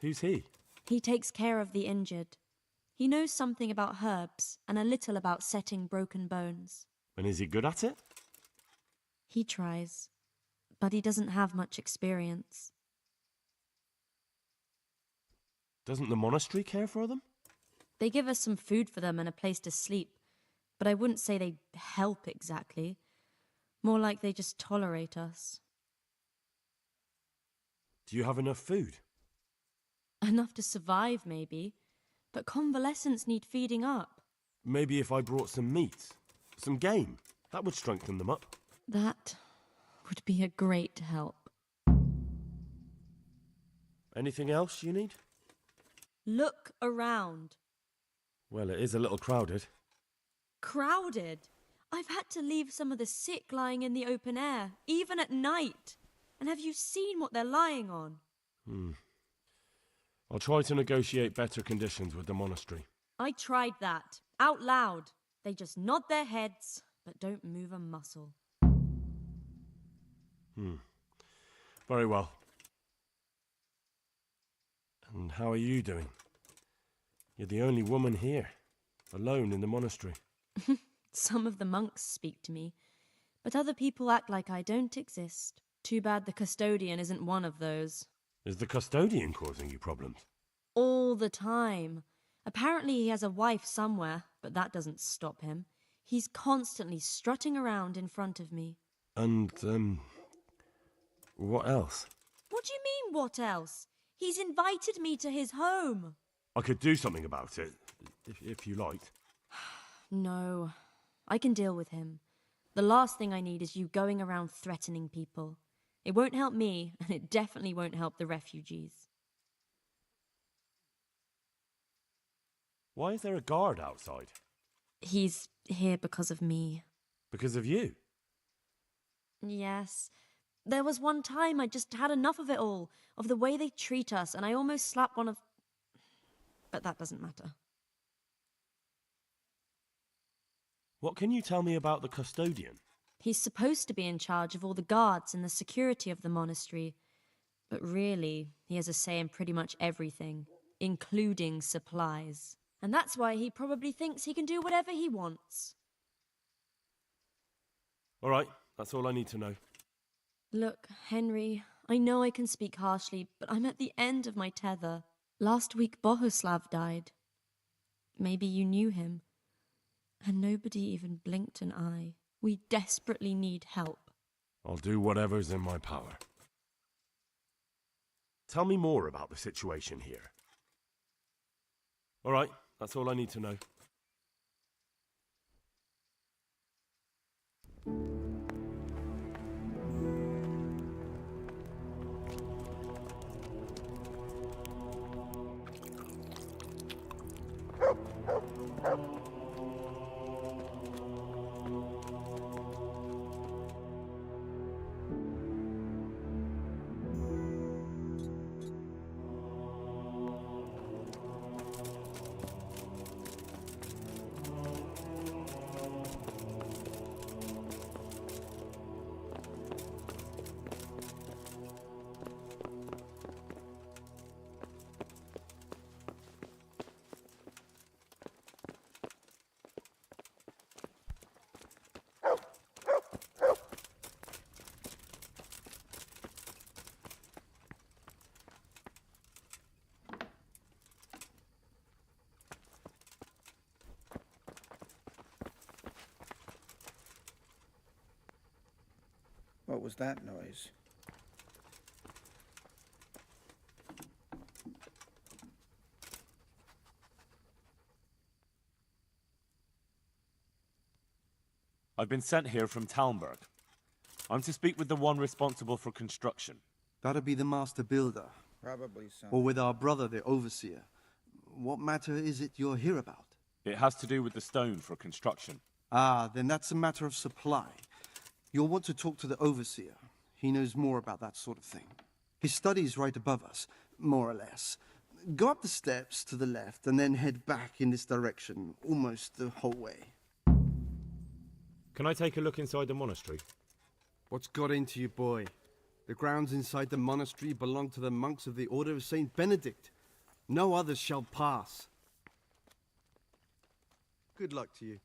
Who's he? He takes care of the injured. He knows something about herbs and a little about setting broken bones. And is he good at it? He tries, but he doesn't have much experience. Doesn't the monastery care for them? They give us some food for them and a place to sleep, but I wouldn't say they help exactly. More like they just tolerate us. Do you have enough food? Enough to survive, maybe, but convalescents need feeding up. Maybe if I brought some meat, some game, that would strengthen them up. That would be a great help. Anything else you need? Look around. Well, it is a little crowded. Crowded? I've had to leave some of the sick lying in the open air, even at night. And have you seen what they're lying on? I'll try to negotiate better conditions with the monastery. I tried that, out loud. They just nod their heads, but don't move a muscle. Very well. And how are you doing? You're the only woman here, alone in the monastery. Some of the monks speak to me, but other people act like I don't exist. Too bad the custodian isn't one of those. Is the custodian causing you problems? All the time. Apparently he has a wife somewhere, but that doesn't stop him. He's constantly strutting around in front of me. And, what else? What do you mean, what else? He's invited me to his home. I could do something about it, if you liked. No, I can deal with him. The last thing I need is you going around threatening people. It won't help me, and it definitely won't help the refugees. Why is there a guard outside? He's here because of me. Because of you? Yes. There was one time I just had enough of it all, of the way they treat us, and I almost slapped one of... But that doesn't matter. What can you tell me about the custodian? He's supposed to be in charge of all the guards and the security of the monastery. But really, he has a say in pretty much everything, including supplies. And that's why he probably thinks he can do whatever he wants. All right, that's all I need to know. Look, Henry, I know I can speak harshly, but I'm at the end of my tether. Last week, Bohuslav died. Maybe you knew him. And nobody even blinked an eye. We desperately need help. I'll do whatever's in my power. Tell me more about the situation here. All right, that's all I need to know. What was that noise? I've been sent here from Talmberg. I'm to speak with the one responsible for construction. That'd be the master builder. Probably so. Or with our brother, the overseer. What matter is it you're here about? It has to do with the stone for construction. Ah, then that's a matter of supply. You'll want to talk to the overseer. He knows more about that sort of thing. His study's right above us, more or less. Go up the steps to the left and then head back in this direction, almost the whole way. Can I take a look inside the monastery? What's got into you, boy? The grounds inside the monastery belong to the monks of the Order of Saint Benedict. No others shall pass. Good luck to you.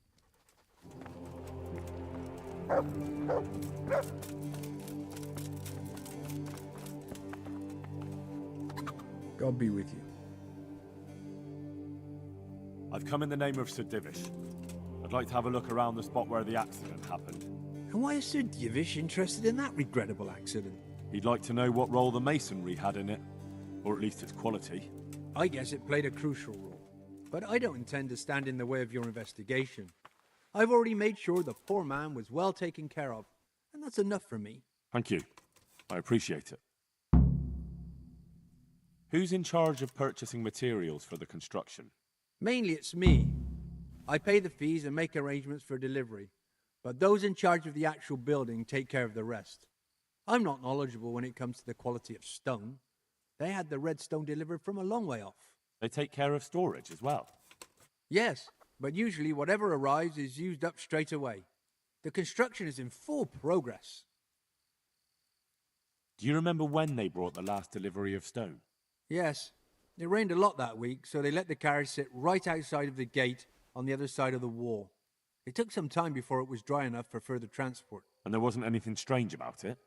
God be with you. I've come in the name of Sir Divish. I'd like to have a look around the spot where the accident happened. And why is Sir Divish interested in that regrettable accident? He'd like to know what role the masonry had in it, or at least its quality. I guess it played a crucial role. But I don't intend to stand in the way of your investigation. I've already made sure the poor man was well taken care of, and that's enough for me. Thank you. I appreciate it. Who's in charge of purchasing materials for the construction? Mainly it's me. I pay the fees and make arrangements for delivery, but those in charge of the actual building take care of the rest. I'm not knowledgeable when it comes to the quality of stone. They had the red stone delivered from a long way off. They take care of storage as well? Yes, but usually whatever arrives is used up straight away. The construction is in full progress. Do you remember when they brought the last delivery of stone? Yes. It rained a lot that week, so they let the carriage sit right outside of the gate on the other side of the wall. It took some time before it was dry enough for further transport. And there wasn't anything strange about it?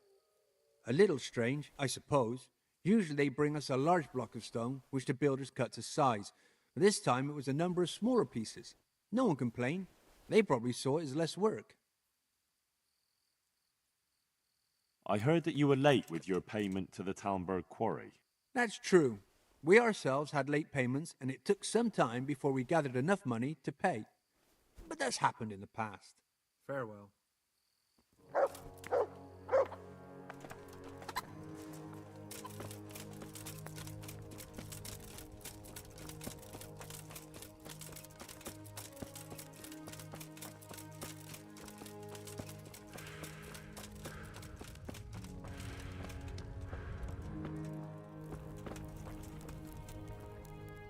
A little strange, I suppose. Usually they bring us a large block of stone, which the builders cut to size. But this time it was a number of smaller pieces. No one complained. They probably saw it as less work. I heard that you were late with your payment to the Talmberg quarry. That's true. We ourselves had late payments, and it took some time before we gathered enough money to pay. But that's happened in the past. Farewell.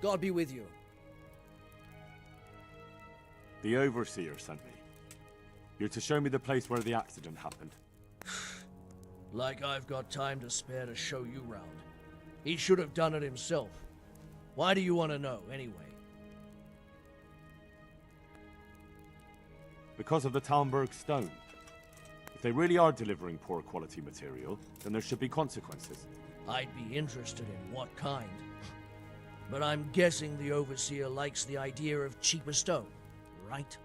God be with you. The overseer sent me. You're to show me the place where the accident happened. Like I've got time to spare to show you round. He should have done it himself. Why do you want to know, anyway? Because of the Talmberg stone. If they really are delivering poor quality material, then there should be consequences. I'd be interested in what kind. But I'm guessing the overseer likes the idea of cheaper stone, right?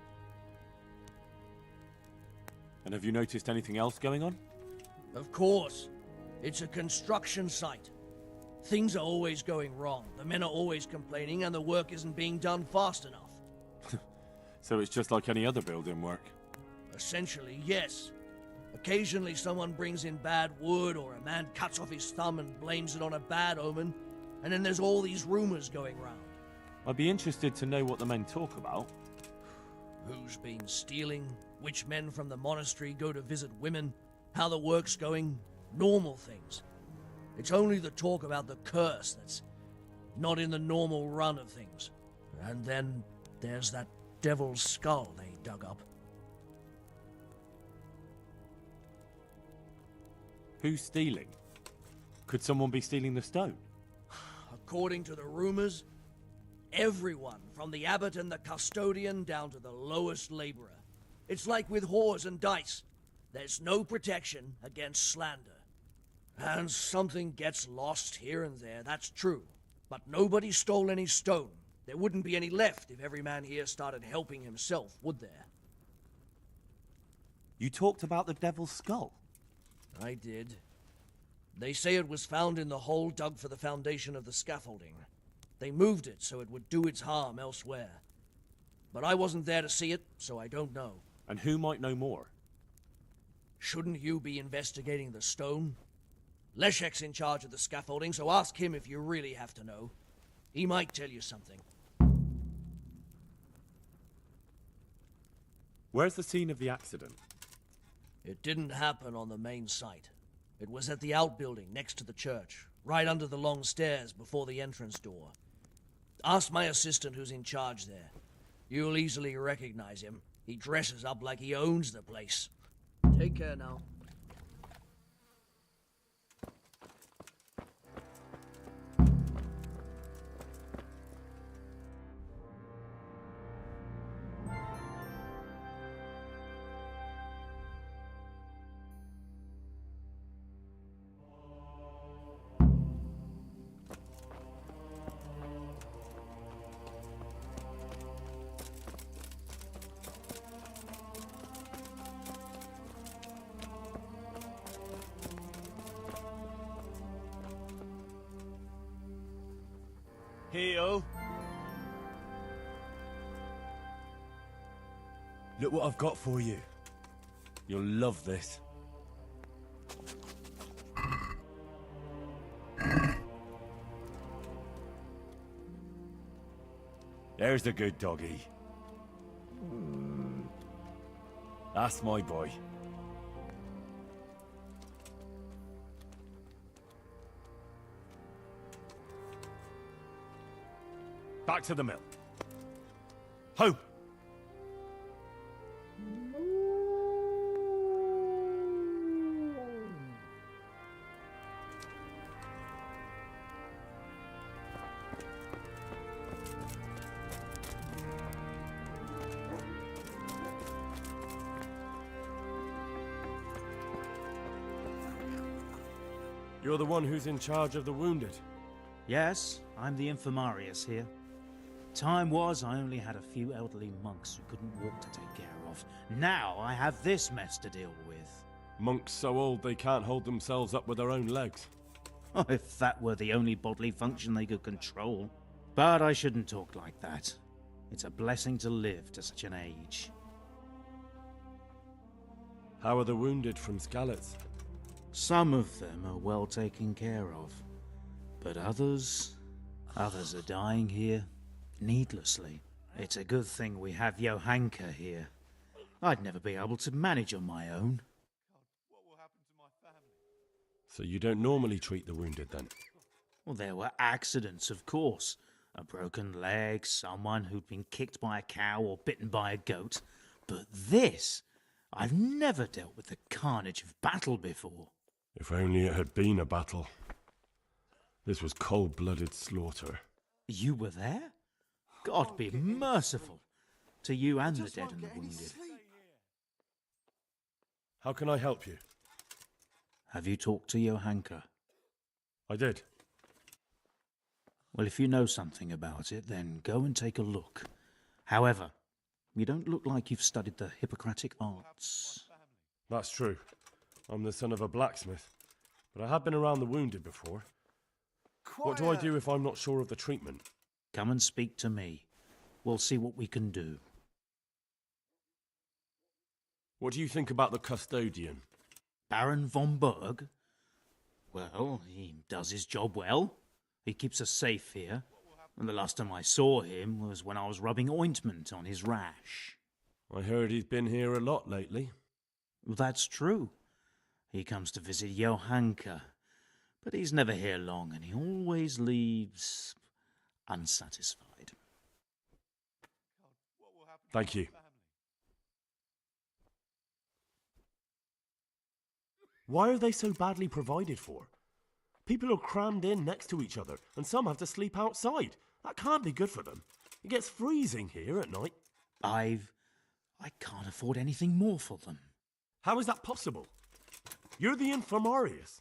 And have you noticed anything else going on? Of course. It's a construction site. Things are always going wrong. The men are always complaining and the work isn't being done fast enough. So it's just like any other building work? Essentially, yes. Occasionally someone brings in bad wood or a man cuts off his thumb and blames it on a bad omen. And then there's all these rumors going round. I'd be interested to know what the men talk about. Who's been stealing, which men from the monastery go to visit women, how the work's going, normal things. It's only the talk about the curse that's not in the normal run of things. And then there's that devil's skull they dug up. Who's stealing? Could someone be stealing the stone? According to the rumors, everyone, from the abbot and the custodian down to the lowest laborer. It's like with whores and dice. There's no protection against slander. And something gets lost here and there, that's true. But nobody stole any stone. There wouldn't be any left if every man here started helping himself, would there? You talked about the devil's skull? I did. They say it was found in the hole dug for the foundation of the scaffolding. They moved it so it would do its harm elsewhere. But I wasn't there to see it, so I don't know. And who might know more? Shouldn't you be investigating the stone? Leszek's in charge of the scaffolding, so ask him if you really have to know. He might tell you something. Where's the scene of the accident? It didn't happen on the main site. It was at the outbuilding next to the church, right under the long stairs before the entrance door. Ask my assistant who's in charge there. You'll easily recognize him. He dresses up like he owns the place. Take care now. Heel. Look what I've got for you. You'll love this. There's the good doggy. That's my boy. Back to the mill. Home! You're the one who's in charge of the wounded. Yes, I'm the infirmarius here. Time was I only had a few elderly monks who couldn't walk to take care of. Now I have this mess to deal with. Monks so old they can't hold themselves up with their own legs. Oh, if that were the only bodily function they could control. But I shouldn't talk like that. It's a blessing to live to such an age. How are the wounded from Skalitz? Some of them are well taken care of. But others are dying here. Needlessly. It's a good thing we have Johanka here. I'd never be able to manage on my own. So you don't normally treat the wounded then? Well, there were accidents, of course. A broken leg, someone who'd been kicked by a cow or bitten by a goat. But this, I've never dealt with the carnage of battle before. If only it had been a battle. This was cold-blooded slaughter. You were there? God be merciful to you and the dead and the wounded. How can I help you? Have you talked to Johanka? I did. Well, if you know something about it, then go and take a look. However, you don't look like you've studied the Hippocratic arts. That's true. I'm the son of a blacksmith, but I have been around the wounded before. What do I do if I'm not sure of the treatment? Come and speak to me. We'll see what we can do. What do you think about the custodian? Baron von Berg? Well, he does his job well. He keeps us safe here. And the last time I saw him was when I was rubbing ointment on his rash. I heard he's been here a lot lately. Well, that's true. He comes to visit Johanka. But he's never here long, and he always leaves unsatisfied. Thank you. Why are they so badly provided for? People are crammed in next to each other, and some have to sleep outside. That can't be good for them. It gets freezing here at night. I can't afford anything more for them. How is that possible? You're the infirmarius.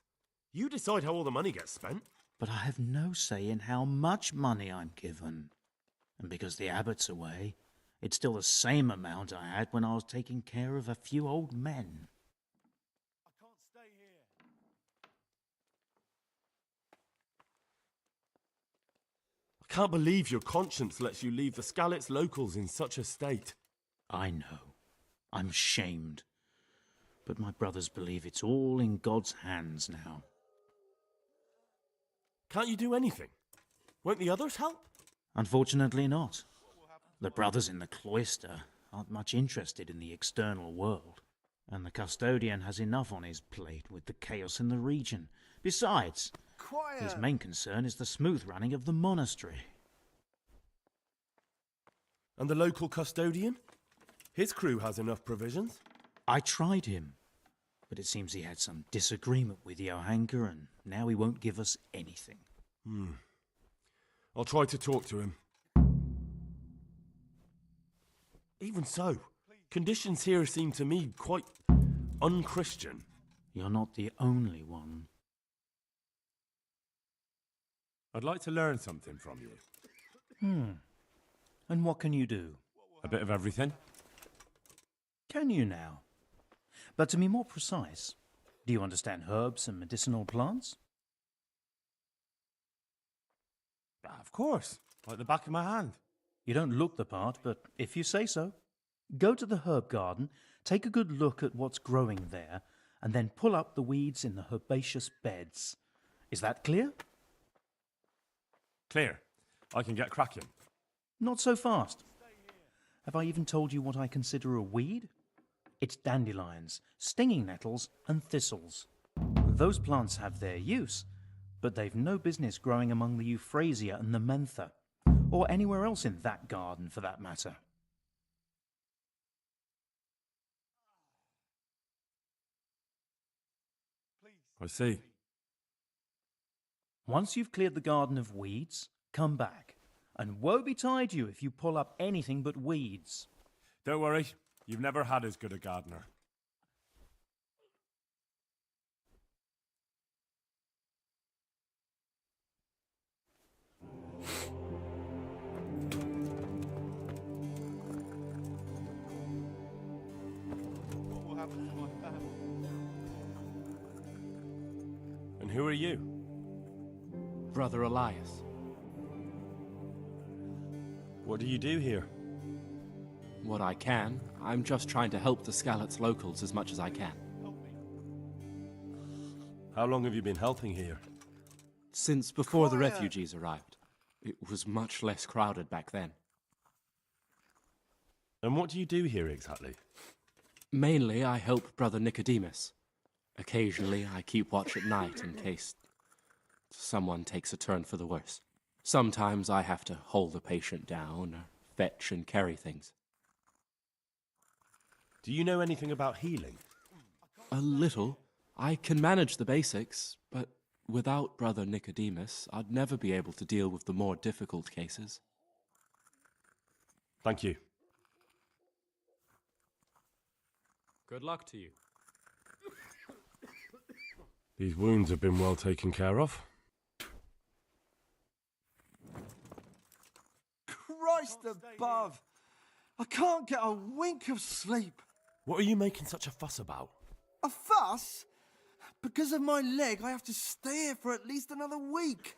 You decide how all the money gets spent. But I have no say in how much money I'm given. And because the abbot's away, it's still the same amount I had when I was taking care of a few old men. can't believe your conscience lets you leave the Skalitz locals in such a state. I know. I'm shamed. But my brothers believe it's all in God's hands now. Can't you do anything? Won't the others help? Unfortunately not. The brothers in the cloister aren't much interested in the external world, and the custodian has enough on his plate with the chaos in the region. Besides, his main concern is the smooth running of the monastery. And the local custodian? His crew has enough provisions. I tried him, but it seems he had some disagreement with Johanka, and now he won't give us anything. I'll try to talk to him. Even so, conditions here seem to me quite unchristian. You're not the only one. I'd like to learn something from you. And what can you do? A bit of everything. Can you now? But to be more precise, do you understand herbs and medicinal plants? Of course, like the back of my hand. You don't look the part, but if you say so. Go to the herb garden, take a good look at what's growing there, and then pull up the weeds in the herbaceous beds. Is that clear? Clear. I can get cracking. Not so fast. Have I even told you what I consider a weed? It's dandelions, stinging nettles, and thistles. Those plants have their use, but they've no business growing among the euphrasia and the mentha, or anywhere else in that garden for that matter. I see. Once you've cleared the garden of weeds, come back. And woe betide you if you pull up anything but weeds. Don't worry, you've never had as good a gardener. What will happen to my family? And who are you? Brother Elias. What do you do here? What I can. I'm just trying to help the Skalitz locals as much as I can. How long have you been helping here? Since before the refugees arrived. It was much less crowded back then. And what do you do here exactly? Mainly, I help Brother Nicodemus. Occasionally, I keep watch at night in case someone takes a turn for the worse. Sometimes I have to hold the patient down, or fetch and carry things. Do you know anything about healing? A little. I can manage the basics, but without Brother Nicodemus, I'd never be able to deal with the more difficult cases. Thank you. Good luck to you. These wounds have been well taken care of. Christ above! I can't get a wink of sleep. What are you making such a fuss about? A fuss? Because of my leg, I have to stay here for at least another week.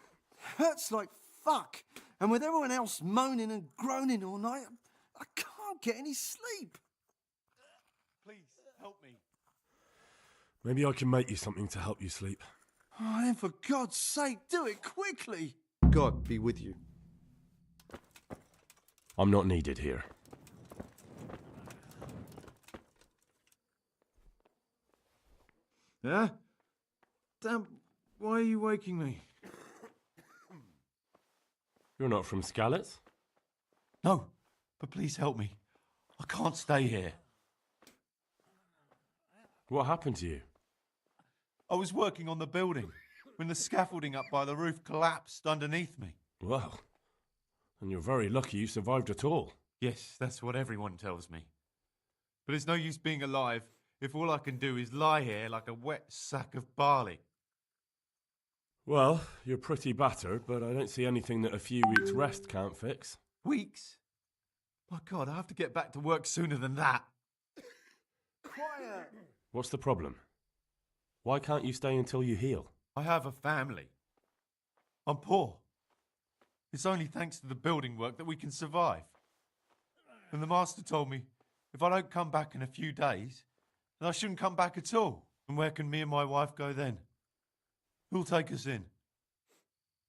Hurts like fuck. And with everyone else moaning and groaning all night, I can't get any sleep. Please, help me. Maybe I can make you something to help you sleep. Oh, then for God's sake, do it quickly. God be with you. I'm not needed here. Yeah? Damn, why are you waking me? You're not from Skalitz? No, but please help me. I can't stay here. What happened to you? I was working on the building when the scaffolding up by the roof collapsed underneath me. Well, and you're very lucky you survived at all. Yes, that's what everyone tells me. But it's no use being alive if all I can do is lie here like a wet sack of barley. Well, you're pretty battered, but I don't see anything that a few weeks' rest can't fix. Weeks? My God, I have to get back to work sooner than that. Quiet! What's the problem? Why can't you stay until you heal? I have a family. I'm poor. It's only thanks to the building work that we can survive. And the master told me if I don't come back in a few days, then I shouldn't come back at all. And where can me and my wife go then? Who'll take us in?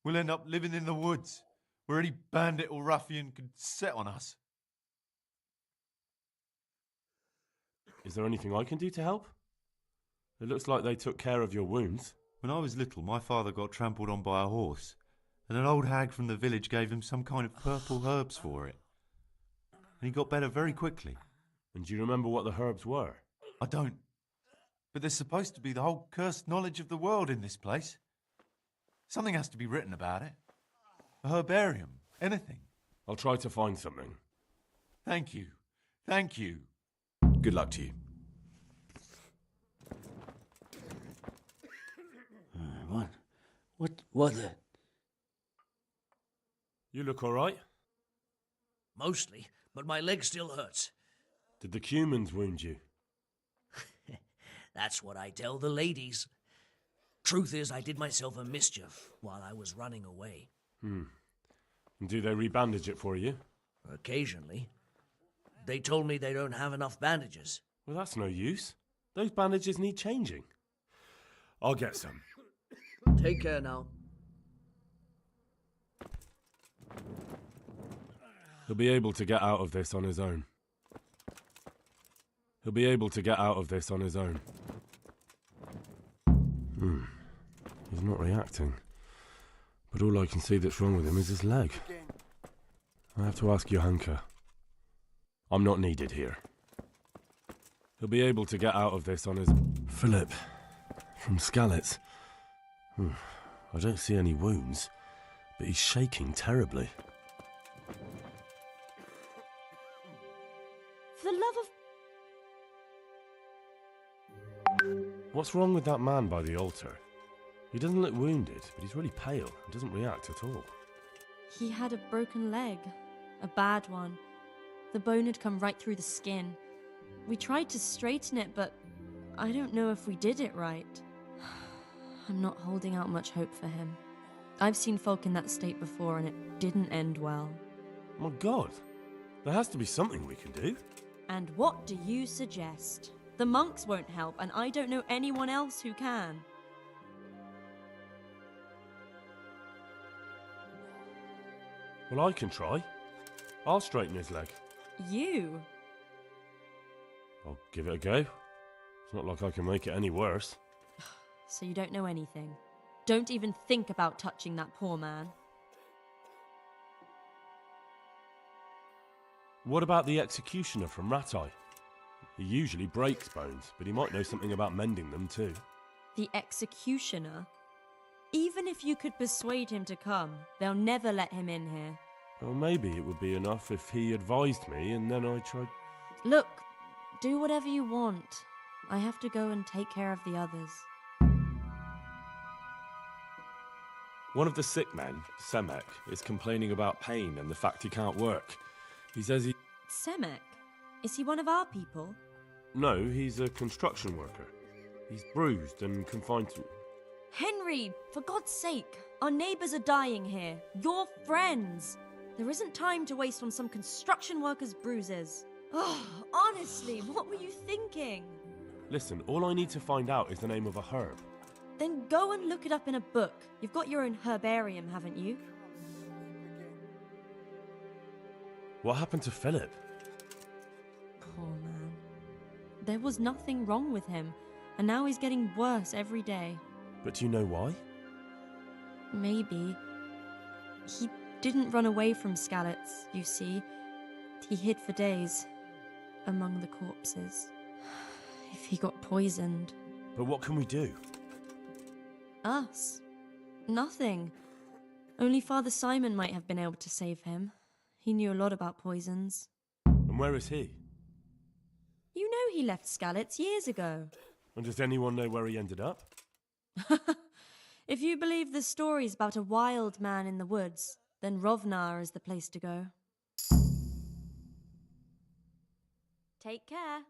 We'll end up living in the woods, where any bandit or ruffian could set on us. Is there anything I can do to help? It looks like they took care of your wounds. When I was little, my father got trampled on by a horse, and an old hag from the village gave him some kind of purple herbs for it. And he got better very quickly. And do you remember what the herbs were? I don't. But there's supposed to be the whole cursed knowledge of the world in this place. Something has to be written about it. A herbarium. Anything. I'll try to find something. Thank you. Thank you. Good luck to you. What the... You look all right? Mostly, but my leg still hurts. Did the humans wound you? That's what I tell the ladies. Truth is, I did myself a mischief while I was running away. And do they rebandage it for you? Occasionally. They told me they don't have enough bandages. Well, that's no use. Those bandages need changing. I'll get some. Take care now. He'll be able to get out of this on his own. He'll be able to get out of this on his own. He's not reacting. But all I can see that's wrong with him is his leg. I have to ask Johanka. I'm not needed here. He'll be able to get out of this on his... Philip, from Skalitz. I don't see any wounds, but he's shaking terribly. For the love of... What's wrong with that man by the altar? He doesn't look wounded, but he's really pale and doesn't react at all. He had a broken leg. A bad one. The bone had come right through the skin. We tried to straighten it, but I don't know if we did it right. I'm not holding out much hope for him. I've seen folk in that state before, and it didn't end well. My God, there has to be something we can do. And what do you suggest? The monks won't help, and I don't know anyone else who can. Well, I can try. I'll straighten his leg. You? I'll give it a go. It's not like I can make it any worse. So you don't know anything. Don't even think about touching that poor man. What about the executioner from Ratai? He usually breaks bones, but he might know something about mending them too. The executioner? Even if you could persuade him to come, they'll never let him in here. Well, maybe it would be enough if he advised me and then I tried... Look, do whatever you want. I have to go and take care of the others. One of the sick men, Semek, is complaining about pain and the fact he can't work. He says he... Semek? Is he one of our people? No, he's a construction worker. He's bruised and confined to... Henry, for God's sake, our neighbours are dying here. Your friends. There isn't time to waste on some construction worker's bruises. Oh, honestly, what were you thinking? Listen, all I need to find out is the name of a herb. Then go and look it up in a book. You've got your own herbarium, haven't you? What happened to Philip? Poor man. There was nothing wrong with him, and now he's getting worse every day. But do you know why? Maybe. He didn't run away from Skalitz, you see. He hid for days, among the corpses. If he got poisoned... But what can we do? Us? Nothing. Only Father Simon might have been able to save him. He knew a lot about poisons. And where is he? You know he left Skalitz years ago. And does anyone know where he ended up? If you believe the stories about a wild man in the woods, then Rovnar is the place to go. Take care.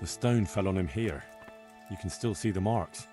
The stone fell on him here. You can still see the marks.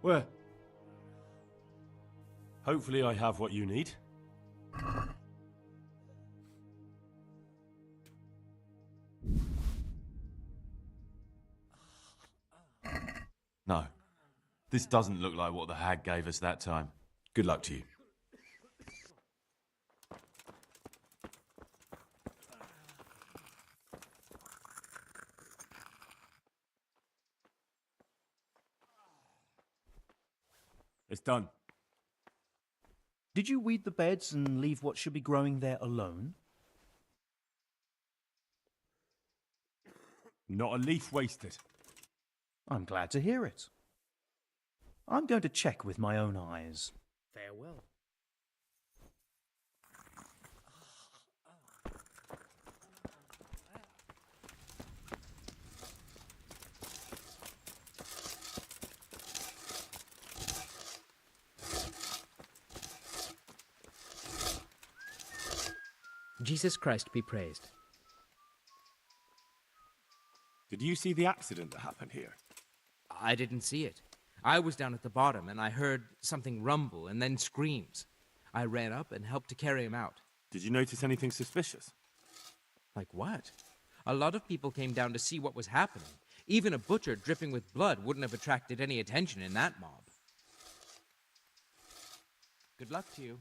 Where? Hopefully I have what you need. No. This doesn't look like what the hag gave us that time. Good luck to you. It's done. Did you weed the beds and leave what should be growing there alone? Not a leaf wasted. I'm glad to hear it. I'm going to check with my own eyes. Farewell. Jesus Christ be praised. Did you see the accident that happened here? I didn't see it. I was down at the bottom and I heard something rumble and then screams. I ran up and helped to carry him out. Did you notice anything suspicious? Like what? A lot of people came down to see what was happening. Even a butcher dripping with blood wouldn't have attracted any attention in that mob. Good luck to you.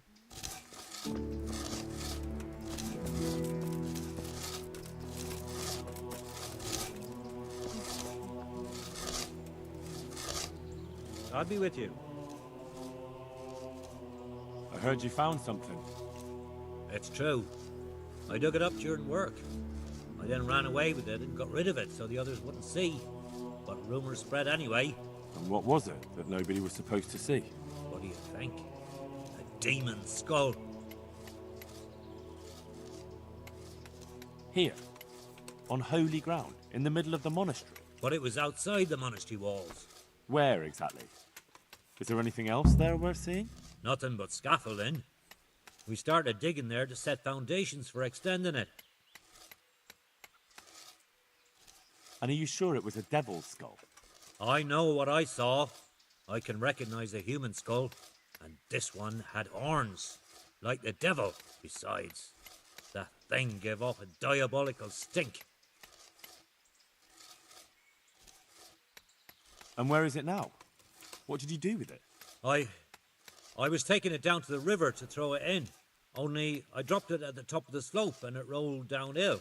I'll be with you. I heard you found something. It's true. I dug it up during work. I then ran away with it and got rid of it so the others wouldn't see. But rumors spread anyway. And what was it that nobody was supposed to see? What do you think? A demon skull. Here. On holy ground. In the middle of the monastery. But it was outside the monastery walls. Where exactly? Is there anything else there worth seeing? Nothing but scaffolding. We started digging there to set foundations for extending it. And are you sure it was a devil's skull? I know what I saw. I can recognize a human skull. And this one had horns. Like the devil, besides. That thing gave off a diabolical stink. And where is it now? What did you do with it? I was taking it down to the river to throw it in. Only I dropped it at the top of the slope and it rolled downhill.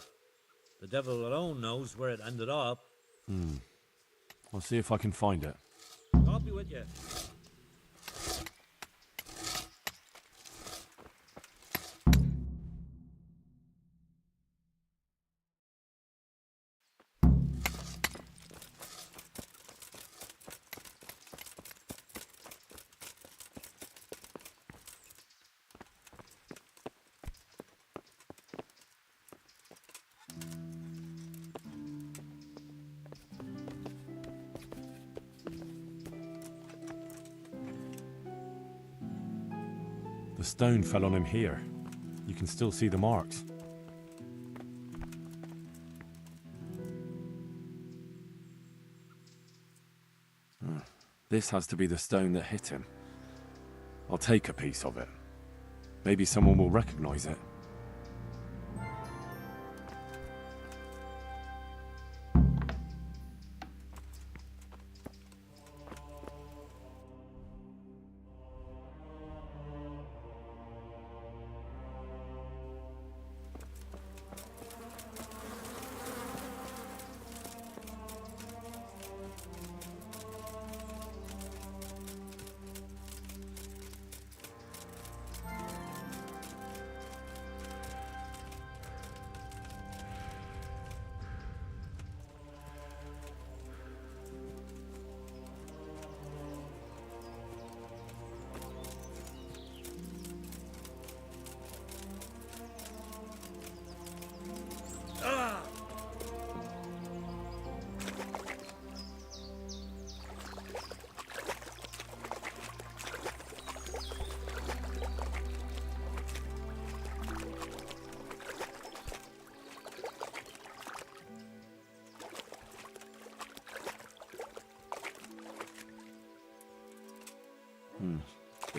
The devil alone knows where it ended up. I'll see if I can find it. I'll be with you. The stone fell on him here. You can still see the marks. This has to be the stone that hit him. I'll take a piece of it. Maybe someone will recognize it.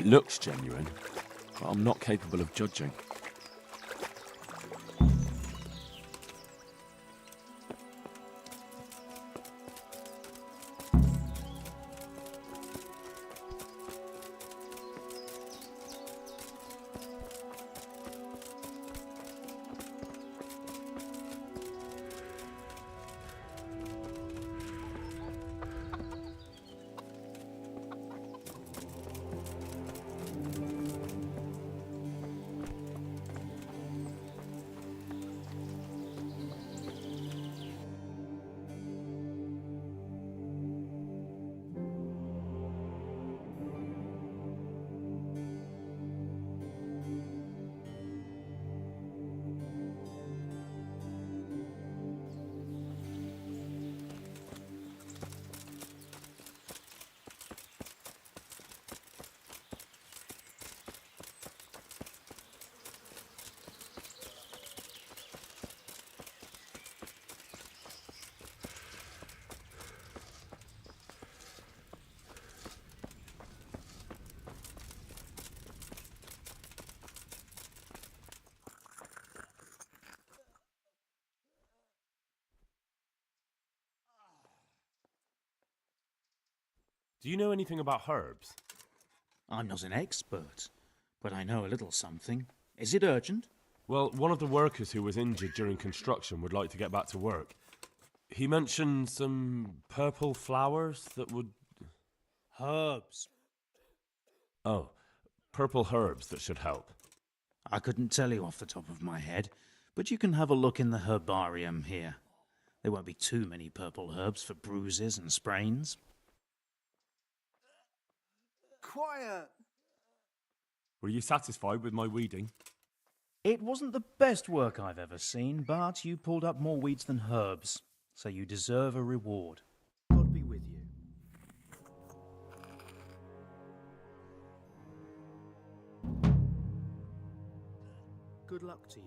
It looks genuine, but I'm not capable of judging. Do you know anything about herbs? I'm not an expert, but I know a little something. Is it urgent? Well, one of the workers who was injured during construction would like to get back to work. He mentioned some purple flowers that would... Herbs. Oh, purple herbs that should help. I couldn't tell you off the top of my head, but you can have a look in the herbarium here. There won't be too many purple herbs for bruises and sprains. Quiet! Were you satisfied with my weeding? It wasn't the best work I've ever seen, but you pulled up more weeds than herbs, so you deserve a reward. God be with you. Good luck to you.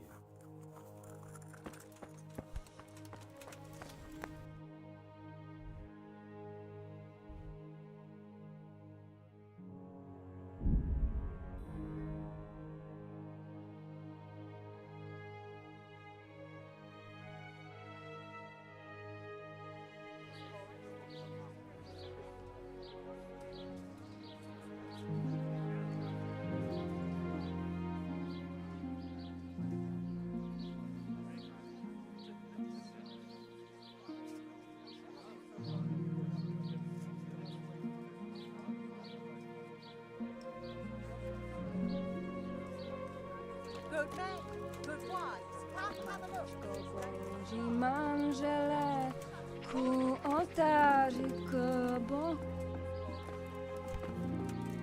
Good men, good wives, come have a look.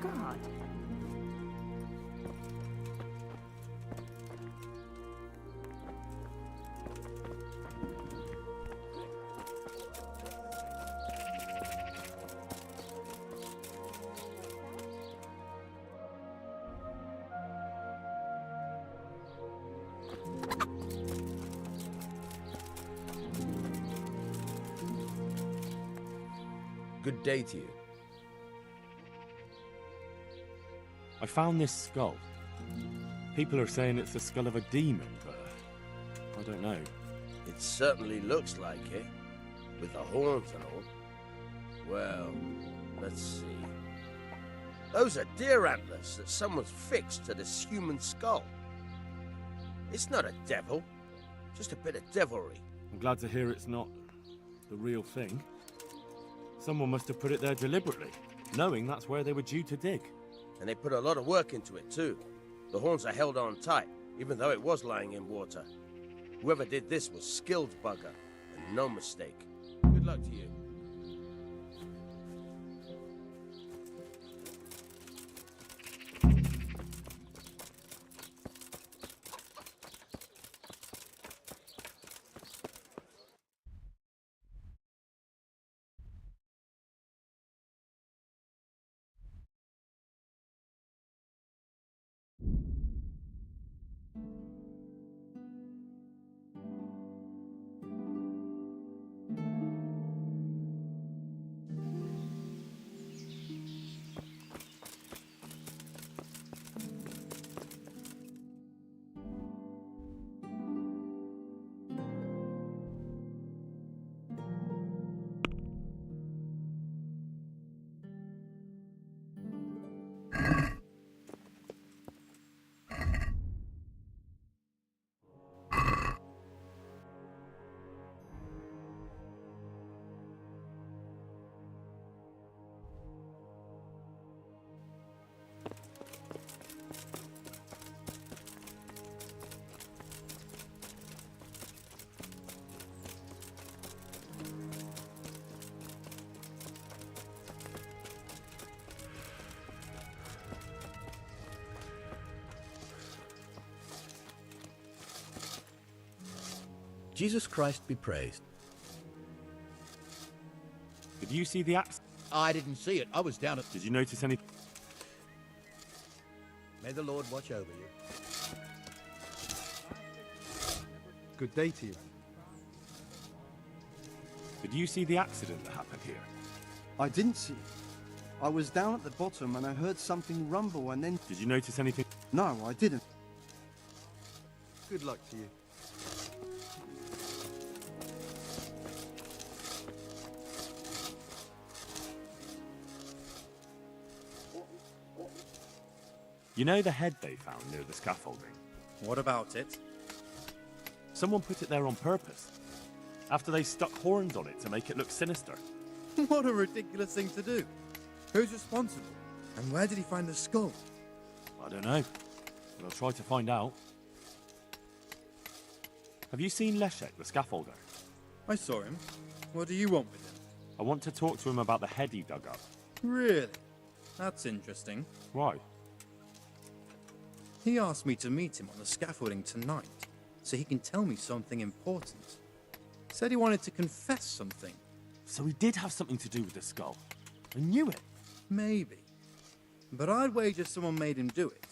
God. Good day to you. I found this skull. People are saying it's the skull of a demon, but I don't know. It certainly looks like it, with the horns and all. Well, let's see. Those are deer antlers that someone's fixed to this human skull. It's not a devil, just a bit of devilry. I'm glad to hear it's not the real thing. Someone must have put it there deliberately, knowing that's where they were due to dig. And they put a lot of work into it too. The horns are held on tight, even though it was lying in water. Whoever did this was skilled bugger, and no mistake. Good luck to you. Jesus Christ be praised. Did you see the axe? I didn't see it. I was down at... Did you notice any... May the Lord watch over you. Good day to you. Did you see the accident that happened here? I didn't see it. I was down at the bottom and I heard something rumble and then... Did you notice anything? No, I didn't. Good luck to you. You know the head they found near the scaffolding? What about it? Someone put it there on purpose. After they stuck horns on it to make it look sinister. What a ridiculous thing to do. Who's responsible? And where did he find the skull? I don't know, but I'll try to find out. Have you seen Leszek, the scaffolder? I saw him. What do you want with him? I want to talk to him about the head he dug up. Really? That's interesting. Why? He asked me to meet him on the scaffolding tonight, so he can tell me something important. Said he wanted to confess something. So he did have something to do with the skull. I knew it. Maybe. But I'd wager someone made him do it.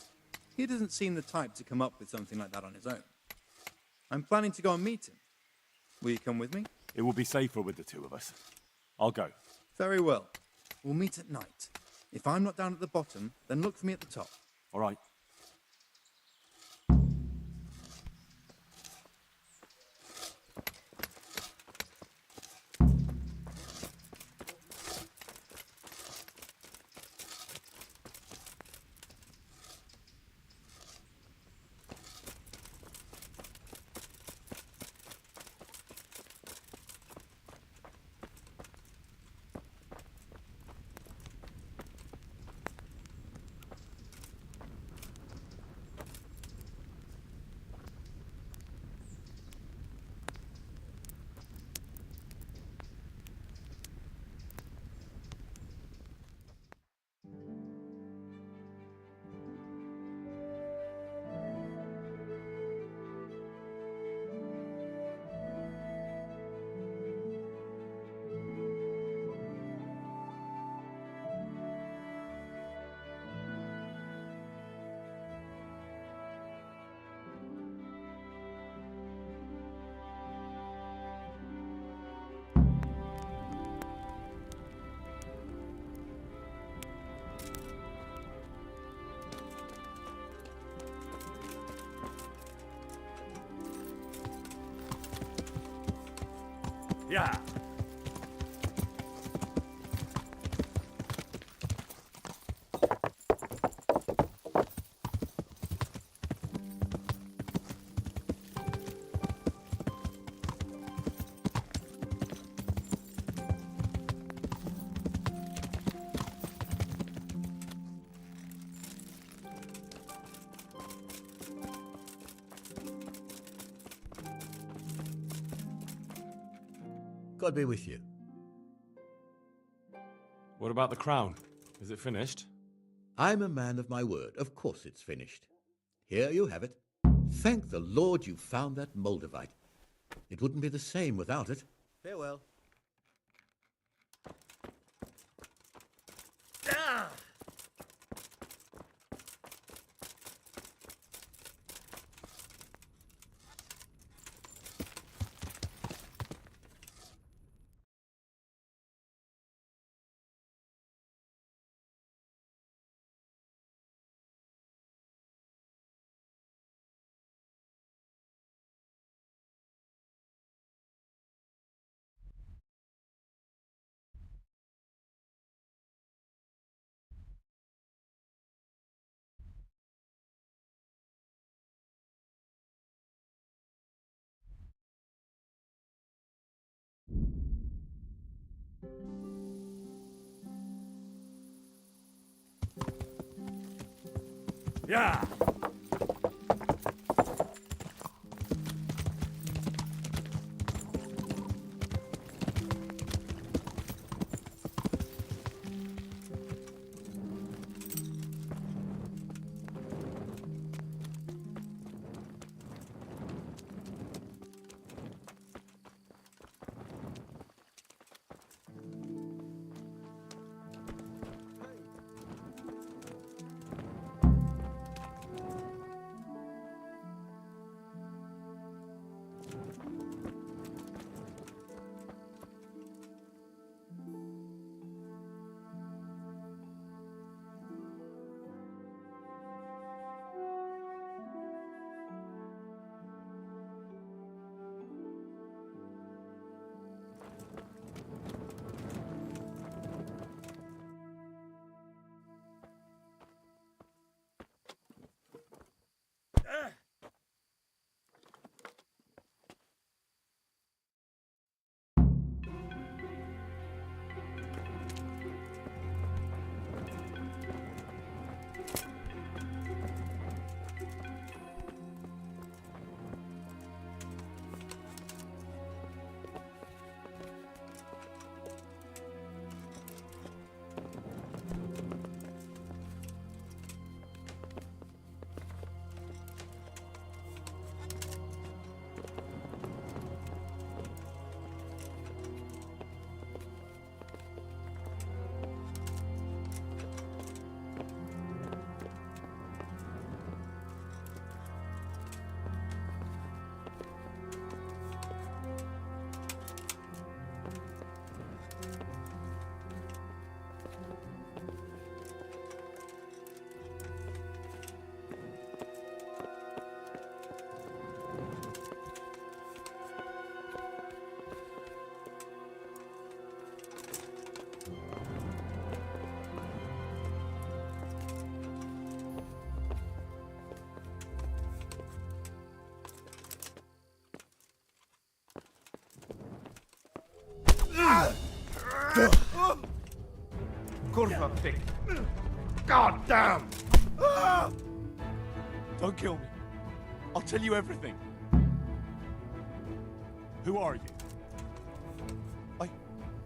He doesn't seem the type to come up with something like that on his own. I'm planning to go and meet him. Will you come with me? It will be safer with the two of us. I'll go. Very well. We'll meet at night. If I'm not down at the bottom, then look for me at the top. All right. Yeah. God be with you. What about the crown? Is it finished? I'm a man of my word. Of course it's finished. Here you have it. Thank the Lord you found that Moldavite. It wouldn't be the same without it. Farewell. Ah! Yeah. Kurva pig. God damn! Don't kill me. I'll tell you everything. Who are you?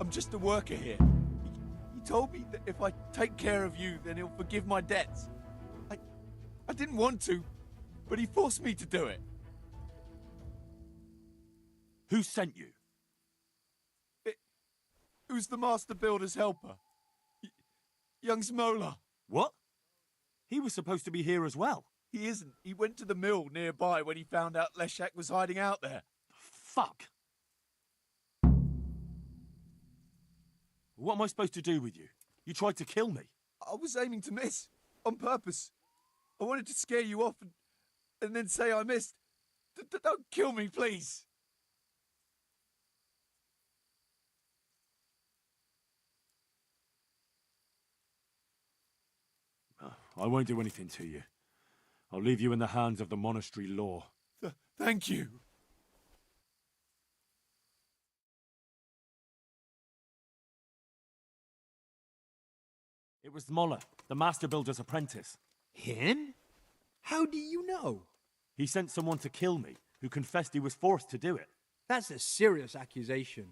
I'm just a worker here. He told me that if I take care of you, then he'll forgive my debts. I didn't want to, but he forced me to do it. Who sent you? It was the Master Builder's helper. Young Smola. What? He was supposed to be here as well. He isn't. He went to the mill nearby when he found out Leshak was hiding out there. Fuck. What am I supposed to do with you? You tried to kill me. I was aiming to miss. On purpose. I wanted to scare you off and then say I missed. Don't kill me, please. I won't do anything to you. I'll leave you in the hands of the monastery law. Thank you. It was Moller, the Master Builder's apprentice. Him? How do you know? He sent someone to kill me, who confessed he was forced to do it. That's a serious accusation.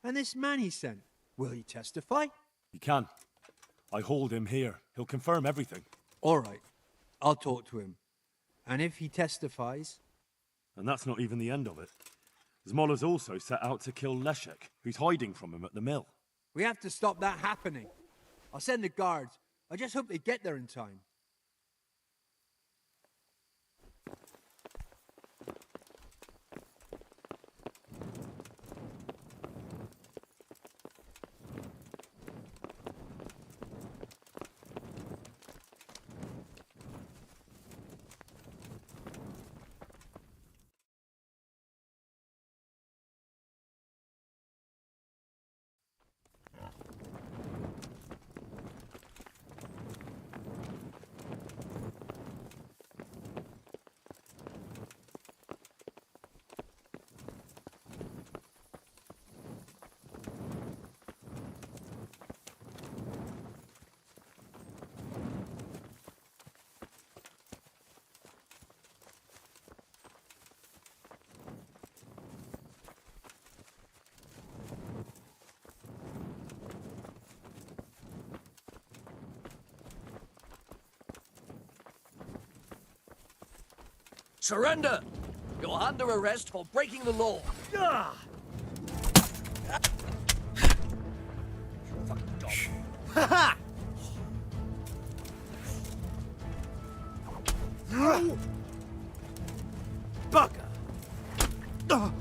And this man he sent, will he testify? He can. I hauled him here. He'll confirm everything. All right. I'll talk to him. And if he testifies... And that's not even the end of it. Zmola's also set out to kill Leshek, who's hiding from him at the mill. We have to stop that happening. I'll send the guards. I just hope they get there in time. Surrender! You're under arrest for breaking the law. Ha ha! Bugger! God!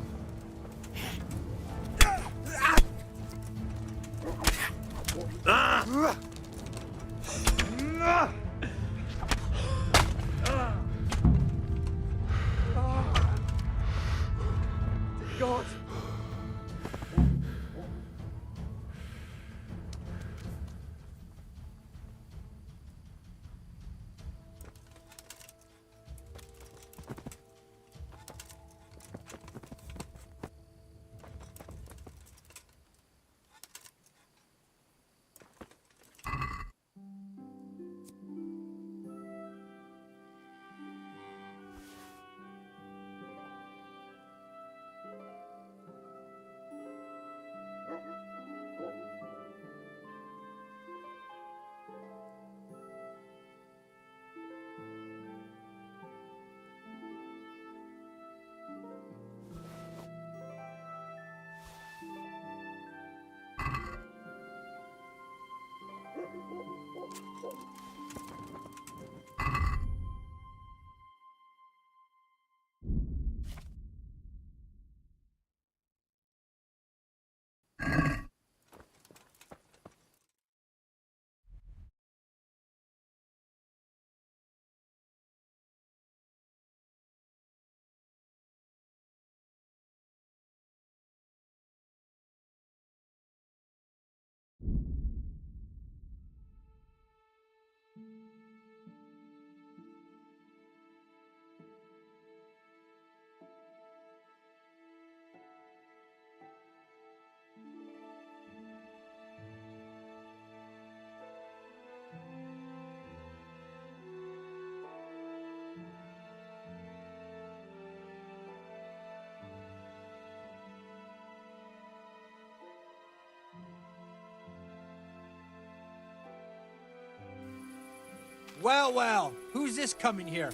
Well, well, who's this coming here?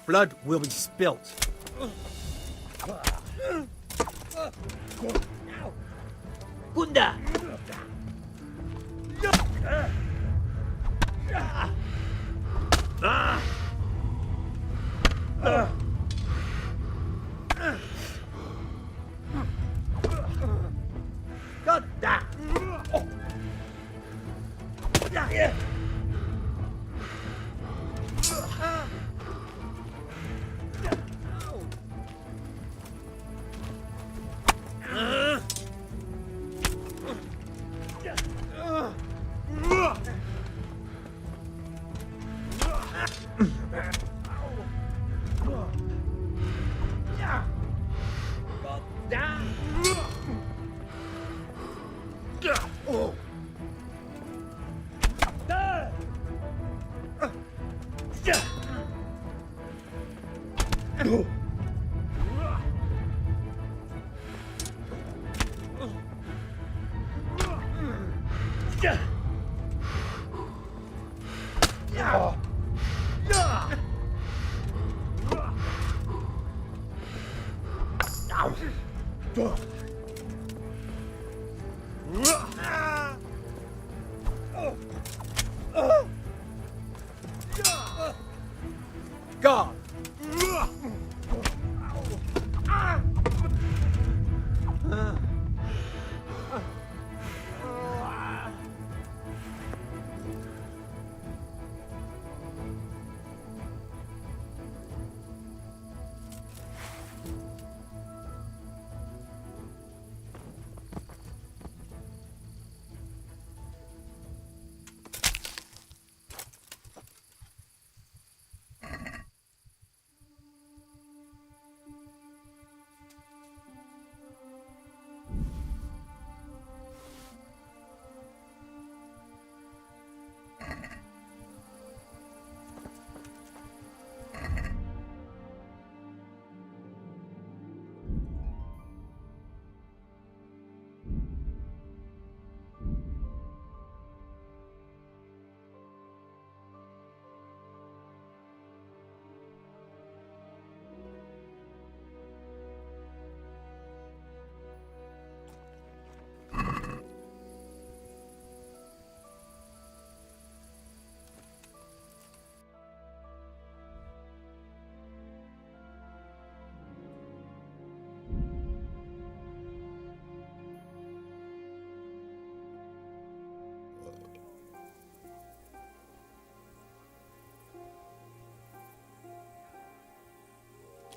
Blood will be spilt. Gunda! Gunda! God!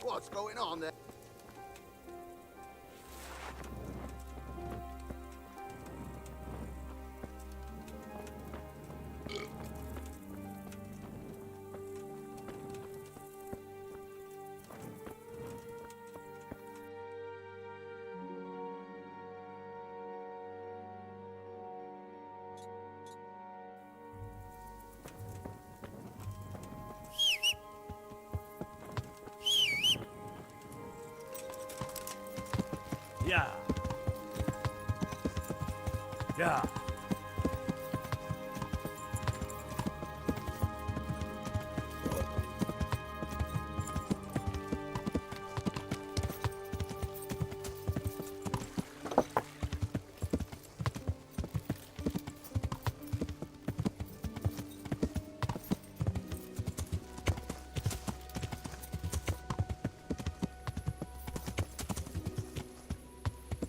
What's going on there? Yeah. Yeah.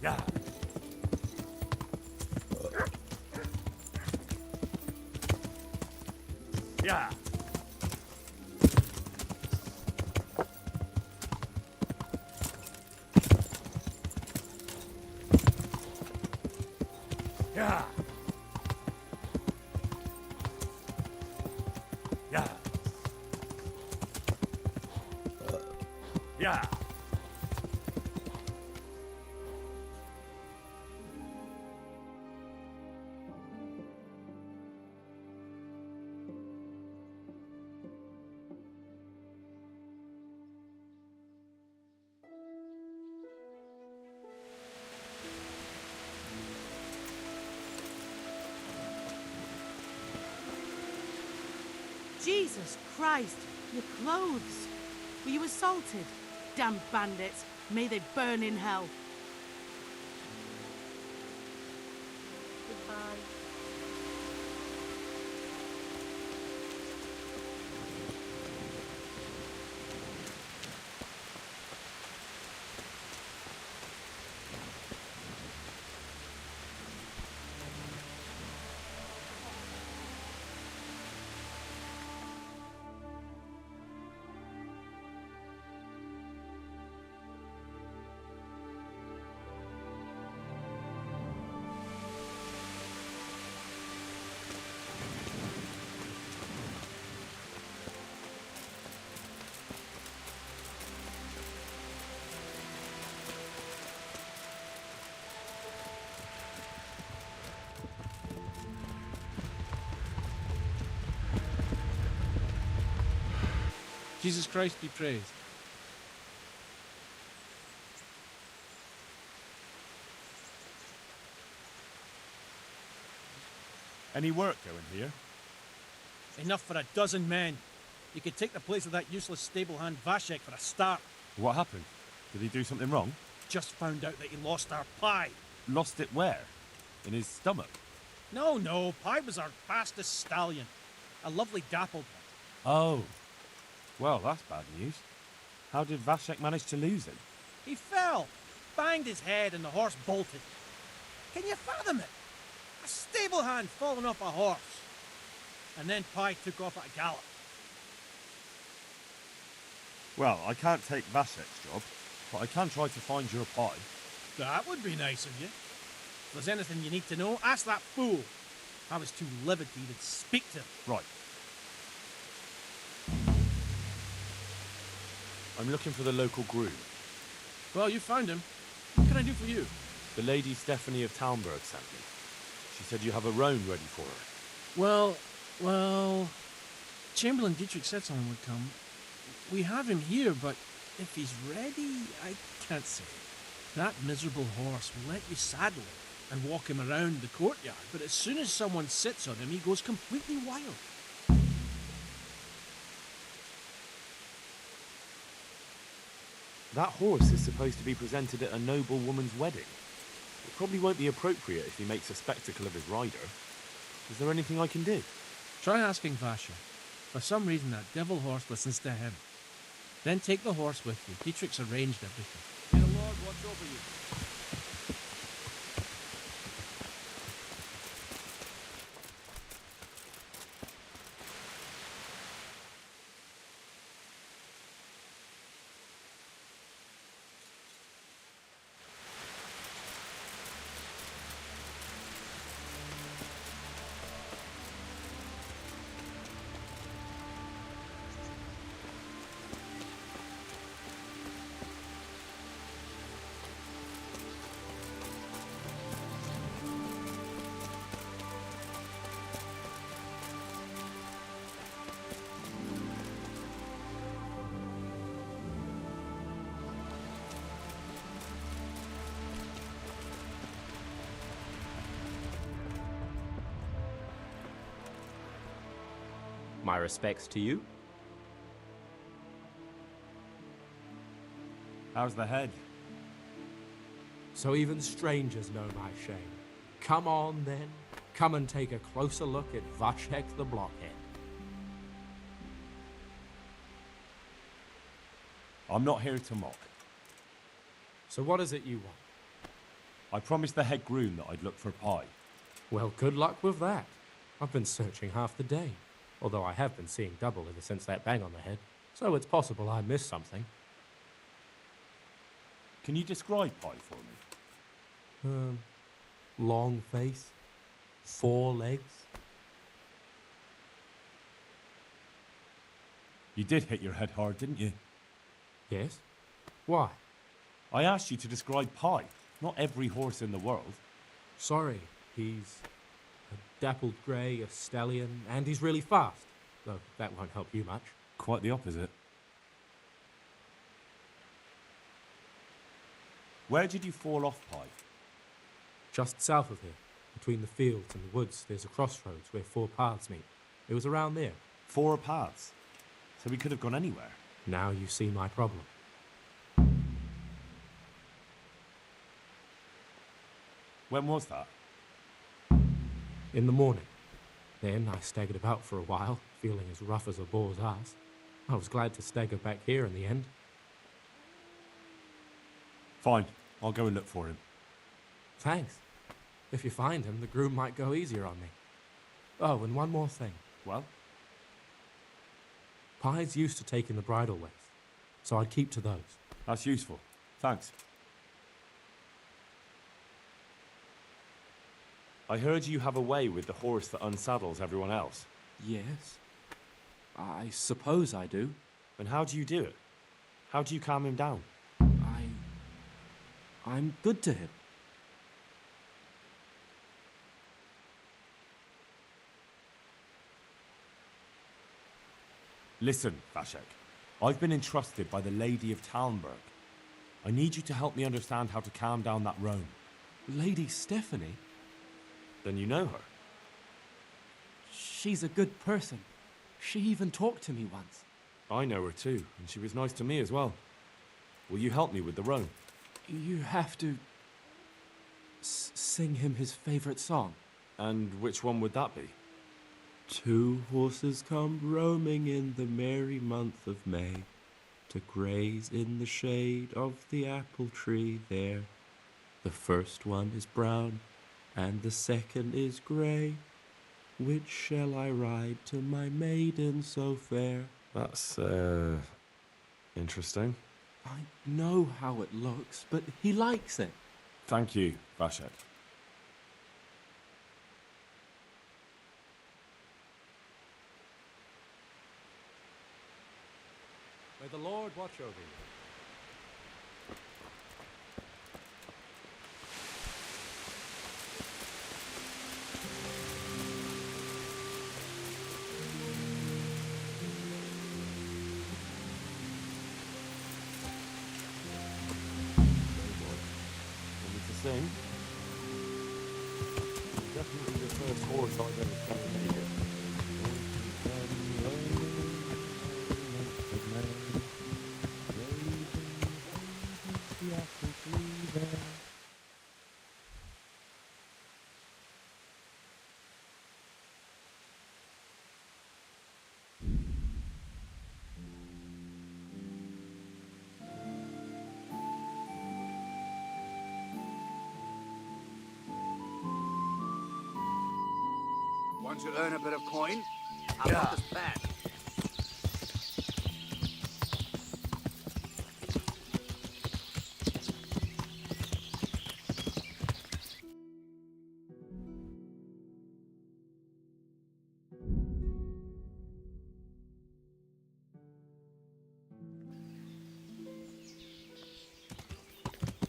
Yeah. Yeah. Yeah. Yeah. Yeah. Jesus Christ, your clothes. Were you assaulted? Damn bandits. May they burn in hell. Goodbye. Jesus Christ be praised. Any work going here? Enough for a dozen men. You could take the place of that useless stable hand Vashek for a start. What happened? Did he do something wrong? Just found out that he lost our pie. Lost it where? In his stomach? No, Pie was our fastest stallion. A lovely dappled one. Oh. Well, that's bad news. How did Vashek manage to lose him? He fell, banged his head, and the horse bolted. Can you fathom it? A stable hand falling off a horse. And then Pie took off at a gallop. Well, I can't take Vashek's job, but I can try to find your pie. That would be nice of you. If there's anything you need to know, ask that fool. I was too livid to even speak to him. Right. I'm looking for the local groom. Well, you found him. What can I do for you? The Lady Stephanie of Townburg sent me. She said you have a roan ready for her. Well, Chamberlain Dietrich said someone would come. We have him here, but if he's ready, I can't say. That miserable horse will let you saddle him and walk him around the courtyard, but as soon as someone sits on him, he goes completely wild. That horse is supposed to be presented at a noble woman's wedding. It probably won't be appropriate if he makes a spectacle of his rider. Is there anything I can do? Try asking Vasha. For some reason, that devil horse listens to him. Then take the horse with you. Dietrich's arranged everything. May the Lord watch over you. My respects to you. How's the head? So even strangers know my shame. Come on, then. Come and take a closer look at Vashek the Blockhead. I'm not here to mock. So what is it you want? I promised the head groom that I'd look for pie. Well, good luck with that. I've been searching half the day. Although I have been seeing double ever since that bang on the head. So it's possible I missed something. Can you describe pie for me? Long face. 4 legs. You did hit your head hard, didn't you? Yes. Why? I asked you to describe pie, not every horse in the world. Sorry, he's a dappled grey, a stallion, and he's really fast. Though that won't help you much. Quite the opposite. Where did you fall off, Pie? Just south of here, between the fields and the woods, there's a crossroads where 4 paths meet. It was around there. 4 paths. So we could have gone anywhere. Now you see my problem. When was that? In the morning. Then I staggered about for a while, feeling as rough as a boar's ass. I was glad to stagger back here in the end. Fine, I'll go and look for him. Thanks. If you find him, the groom might go easier on me. Oh, and one more thing. Well? Pies used to take in the bridal with, so I'd keep to those. That's useful. Thanks. I heard you have a way with the horse that unsaddles everyone else. Yes. I suppose I do. And how do you do it? How do you calm him down? I'm good to him. Listen, Vashek. I've been entrusted by the Lady of Talmberg. I need you to help me understand how to calm down that roan. Lady Stephanie? Then you know her. She's a good person. She even talked to me once. I know her too, and she was nice to me as well. Will you help me with the roan? You have to sing him his favorite song. And which one would that be? 2 horses come roaming in the merry month of May, to graze in the shade of the apple tree there. The first one is brown, and the second is grey. Which shall I ride to my maiden so fair? That's, interesting. I know how it looks, but he likes it. Thank you, Vashek. May the Lord watch over you. Sing. Definitely the first horse I've ever seen make it. Want to earn a bit of coin? How about this bag?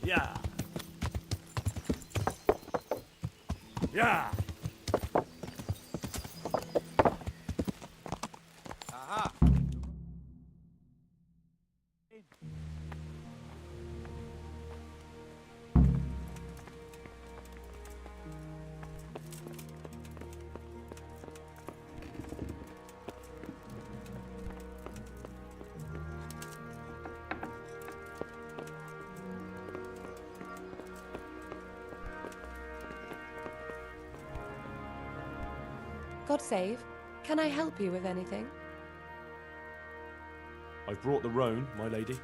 Yeah. Yeah. Aha. God save. Can I help you with anything? I've brought the roan, my lady.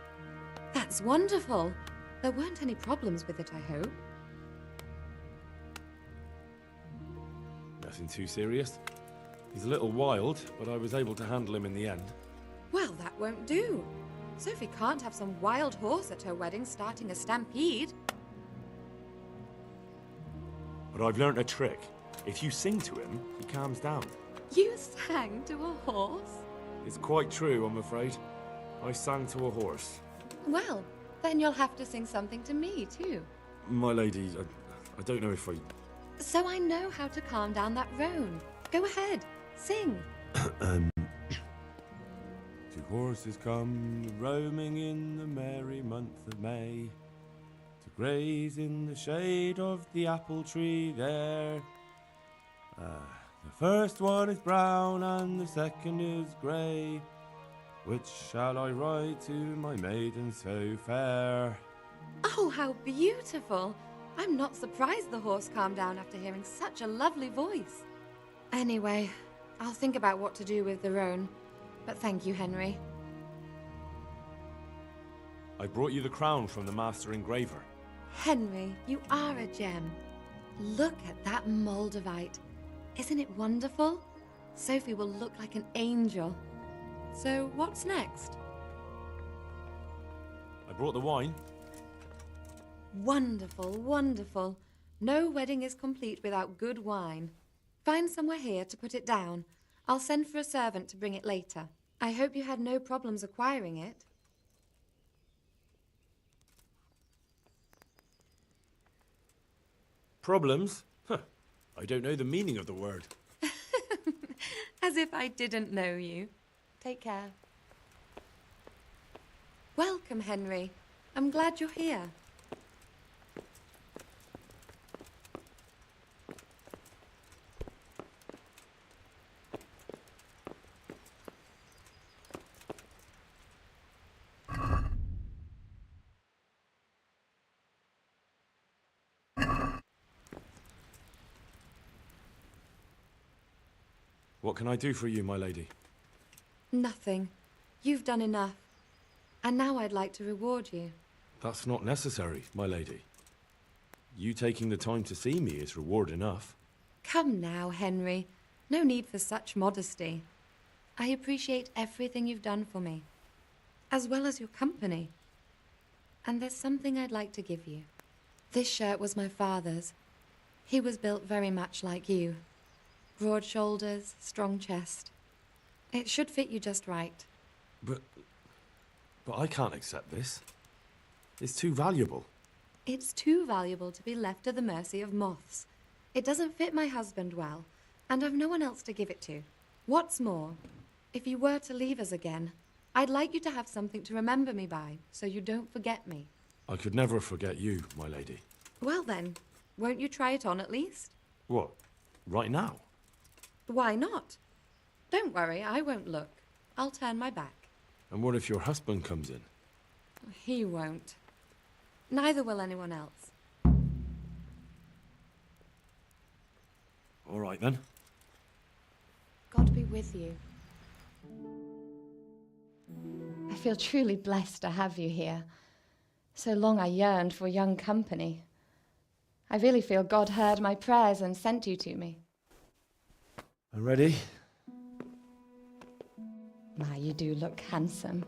That's wonderful. There weren't any problems with it, I hope. Nothing too serious. He's a little wild, but I was able to handle him in the end. Well, that won't do. Sophie can't have some wild horse at her wedding starting a stampede. But I've learnt a trick. If you sing to him, he calms down. You sang to a horse? It's quite true, I'm afraid. I sang to a horse. Well, then you'll have to sing something to me, too. My lady, I don't know if I... So I know how to calm down that roan. Go ahead, sing. 2 horses come roaming in the merry month of May, to graze in the shade of the apple tree there. The first one is brown and the second is grey. Which shall I ride to, my maiden so fair? Oh, how beautiful! I'm not surprised the horse calmed down after hearing such a lovely voice. Anyway, I'll think about what to do with the roan. But thank you, Henry. I brought you the crown from the master engraver. Henry, you are a gem. Look at that moldavite. Isn't it wonderful? Sophie will look like an angel. So, what's next? I brought the wine. Wonderful, wonderful. No wedding is complete without good wine. Find somewhere here to put it down. I'll send for a servant to bring it later. I hope you had no problems acquiring it. Problems? Huh. I don't know the meaning of the word. As if I didn't know you. Take care. Welcome, Henry. I'm glad you're here. What can I do for you, my lady? Nothing. You've done enough. And now I'd like to reward you. That's not necessary, my lady. You taking the time to see me is reward enough. Come now, Henry. No need for such modesty. I appreciate everything you've done for me, as well as your company. And there's something I'd like to give you. This shirt was my father's. He was built very much like you. Broad shoulders, strong chest. It should fit you just right. But I can't accept this. It's too valuable. It's too valuable to be left to the mercy of moths. It doesn't fit my husband well, and I've no one else to give it to. What's more, if you were to leave us again, I'd like you to have something to remember me by, so you don't forget me. I could never forget you, my lady. Well then, won't you try it on at least? What? Right now? Why not? Don't worry, I won't look. I'll turn my back. And what if your husband comes in? He won't. Neither will anyone else. All right then. God be with you. I feel truly blessed to have you here. So long I yearned for young company. I really feel God heard my prayers and sent you to me. I'm ready. My, you do look handsome.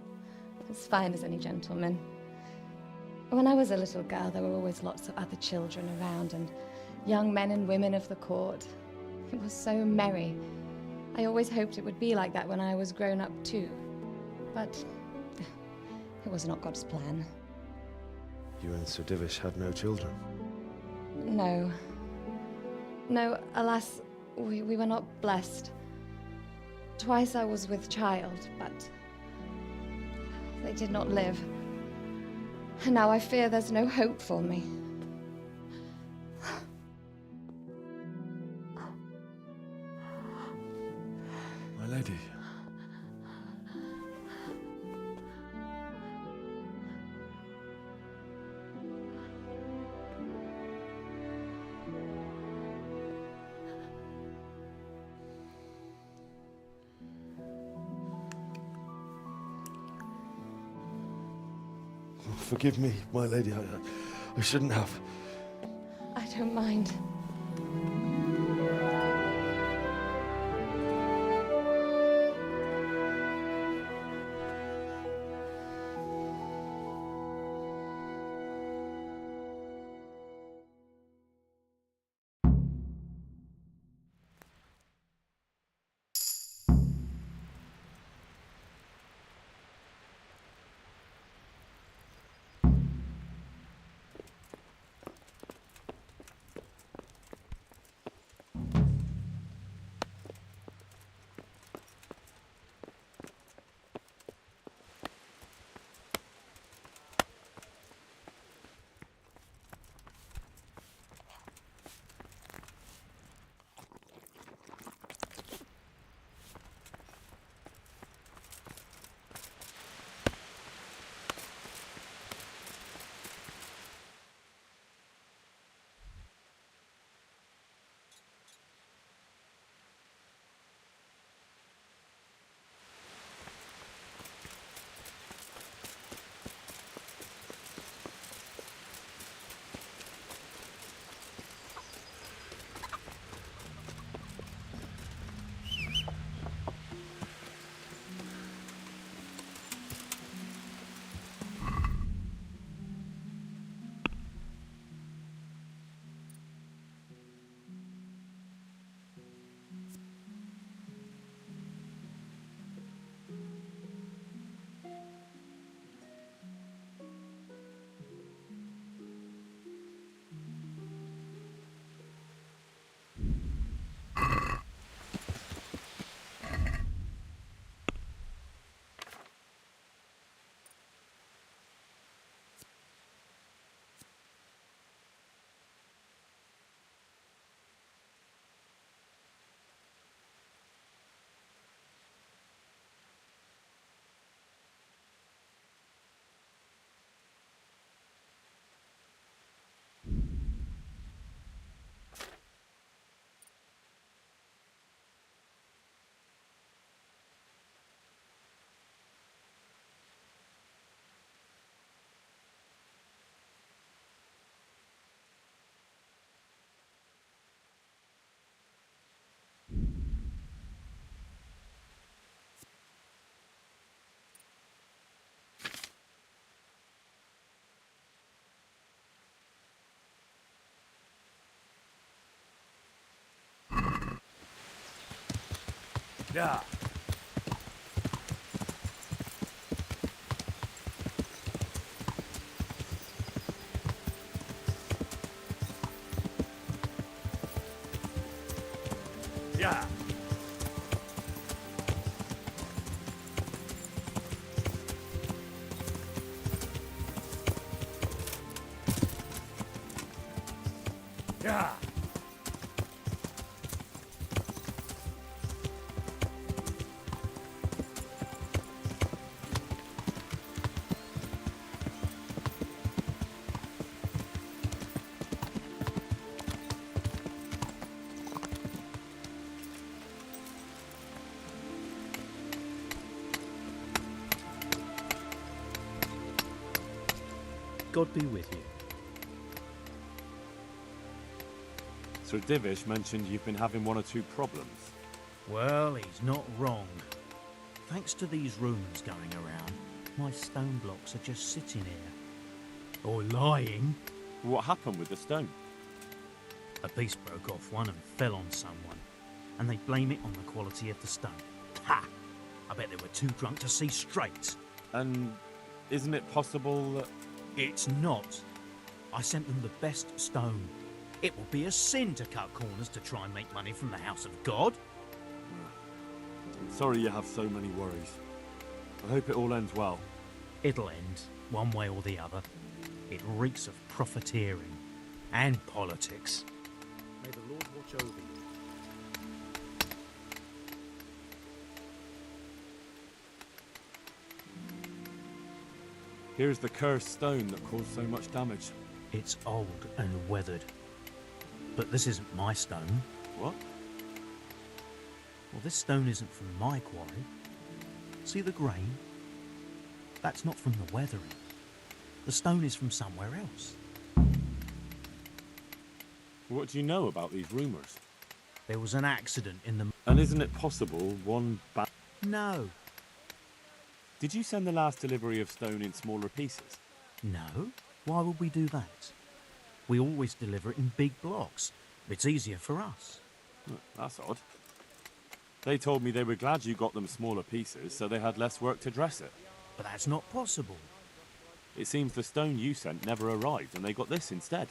As fine as any gentleman. When I was a little girl, there were always lots of other children around and young men and women of the court. It was so merry. I always hoped it would be like that when I was grown up too. But it was not God's plan. You and Sir Divish had no children? No. No, alas, we were not blessed. Twice I was with child, but they did not live. And now I fear there's no hope for me. My lady. Forgive me, my lady. I shouldn't have. I don't mind. Yeah. Yeah. Yeah. God be with you. Sir Divish mentioned you've been having one or two problems. Well, he's not wrong. Thanks to these rumours going around, my stone blocks are just sitting here. Or lying. What happened with the stone? A piece broke off one and fell on someone, and they blame it on the quality of the stone. Ha! I bet they were too drunk to see straight. And isn't it possible that... It's not. I sent them the best stone. It will be a sin to cut corners to try and make money from the house of God. I'm sorry you have so many worries. I hope it all ends well. It'll end, one way or the other. It reeks of profiteering and politics. May the Lord watch over you. Here's the cursed stone that caused so much damage. It's old and weathered. But this isn't my stone. What? Well, this stone isn't from my quarry. See the grain? That's not from the weathering. The stone is from somewhere else. What do you know about these rumours? There was an accident in the... And isn't it possible one bad... No. Did you send the last delivery of stone in smaller pieces? No. Why would we do that? We always deliver it in big blocks. It's easier for us. That's odd. They told me they were glad you got them smaller pieces, so they had less work to dress it. But that's not possible. It seems the stone you sent never arrived, and they got this instead.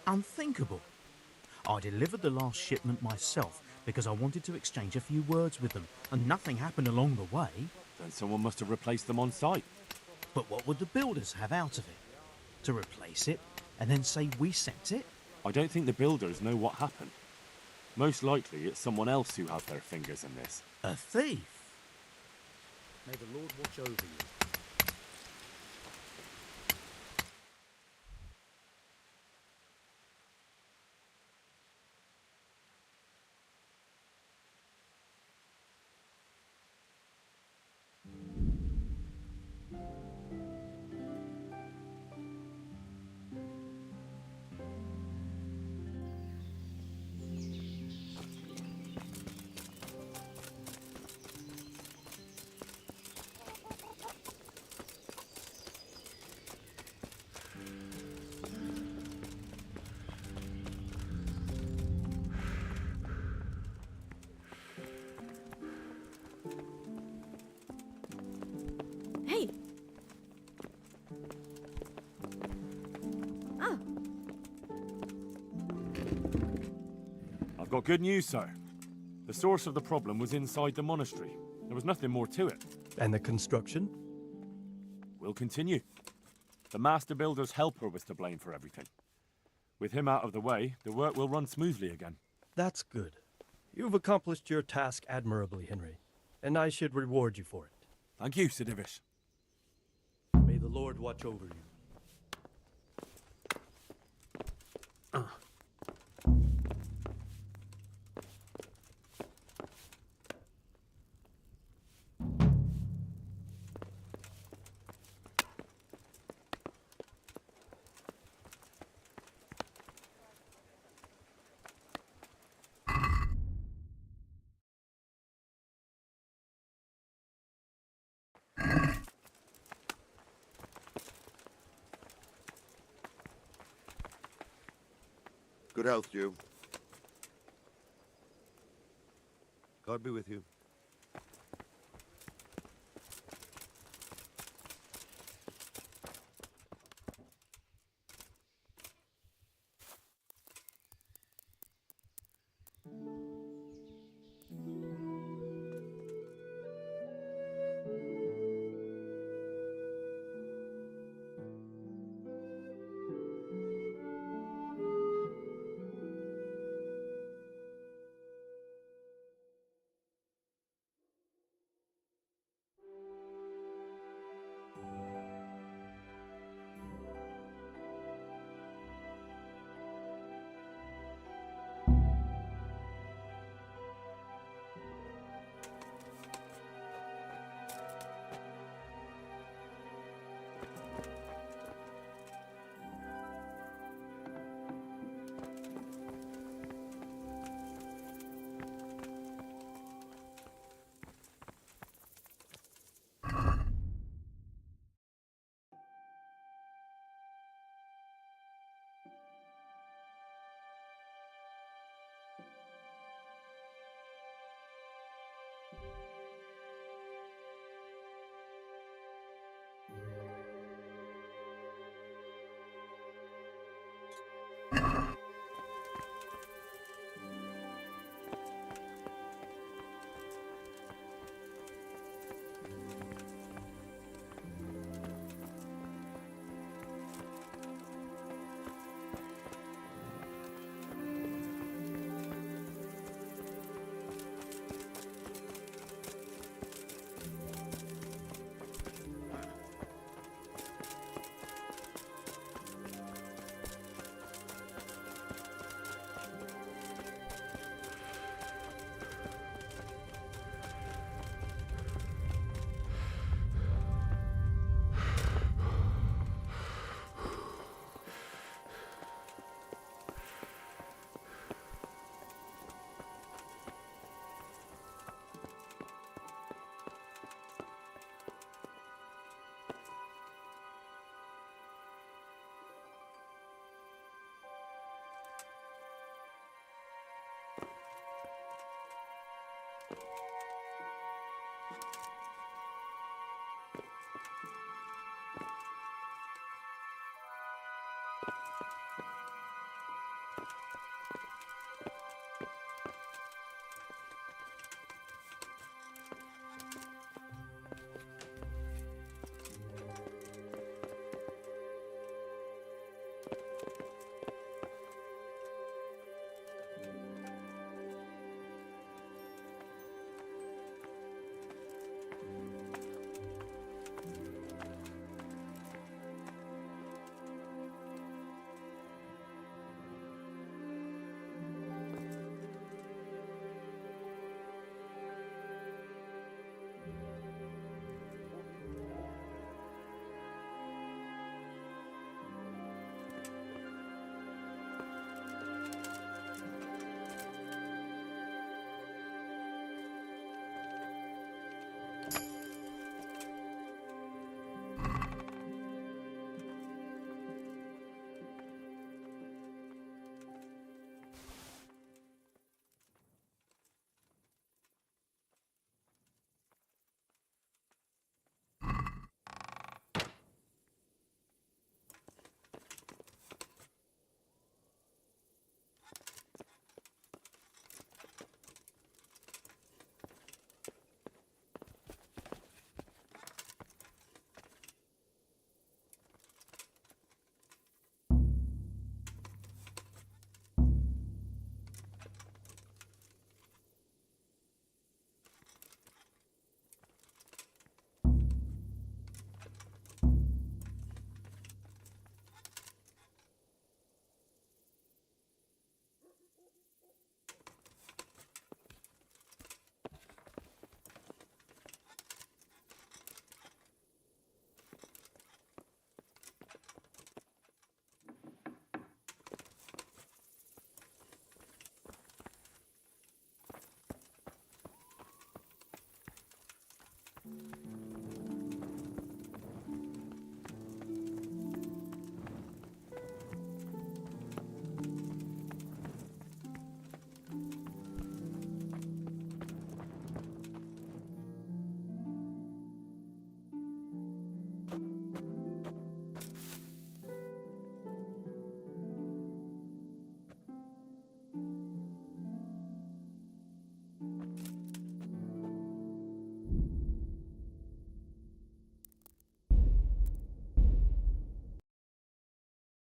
Unthinkable. I delivered the last shipment myself because I wanted to exchange a few words with them, and nothing happened along the way. Then someone must have replaced them on site. But what would the builders have out of it? To replace it, and then say we sent it? I don't think the builders know what happened. Most likely it's someone else who has their fingers in this. A thief? May the Lord watch over you. Hey! Oh. I've got good news, sir. The source of the problem was inside the monastery. There was nothing more to it. And the construction? We'll continue. The master builder's helper was to blame for everything. With him out of the way, the work will run smoothly again. That's good. You've accomplished your task admirably, Henry, and I should reward you for it. Thank you, Sir Divish. May the Lord watch over you. Good health, Jew. God be with you.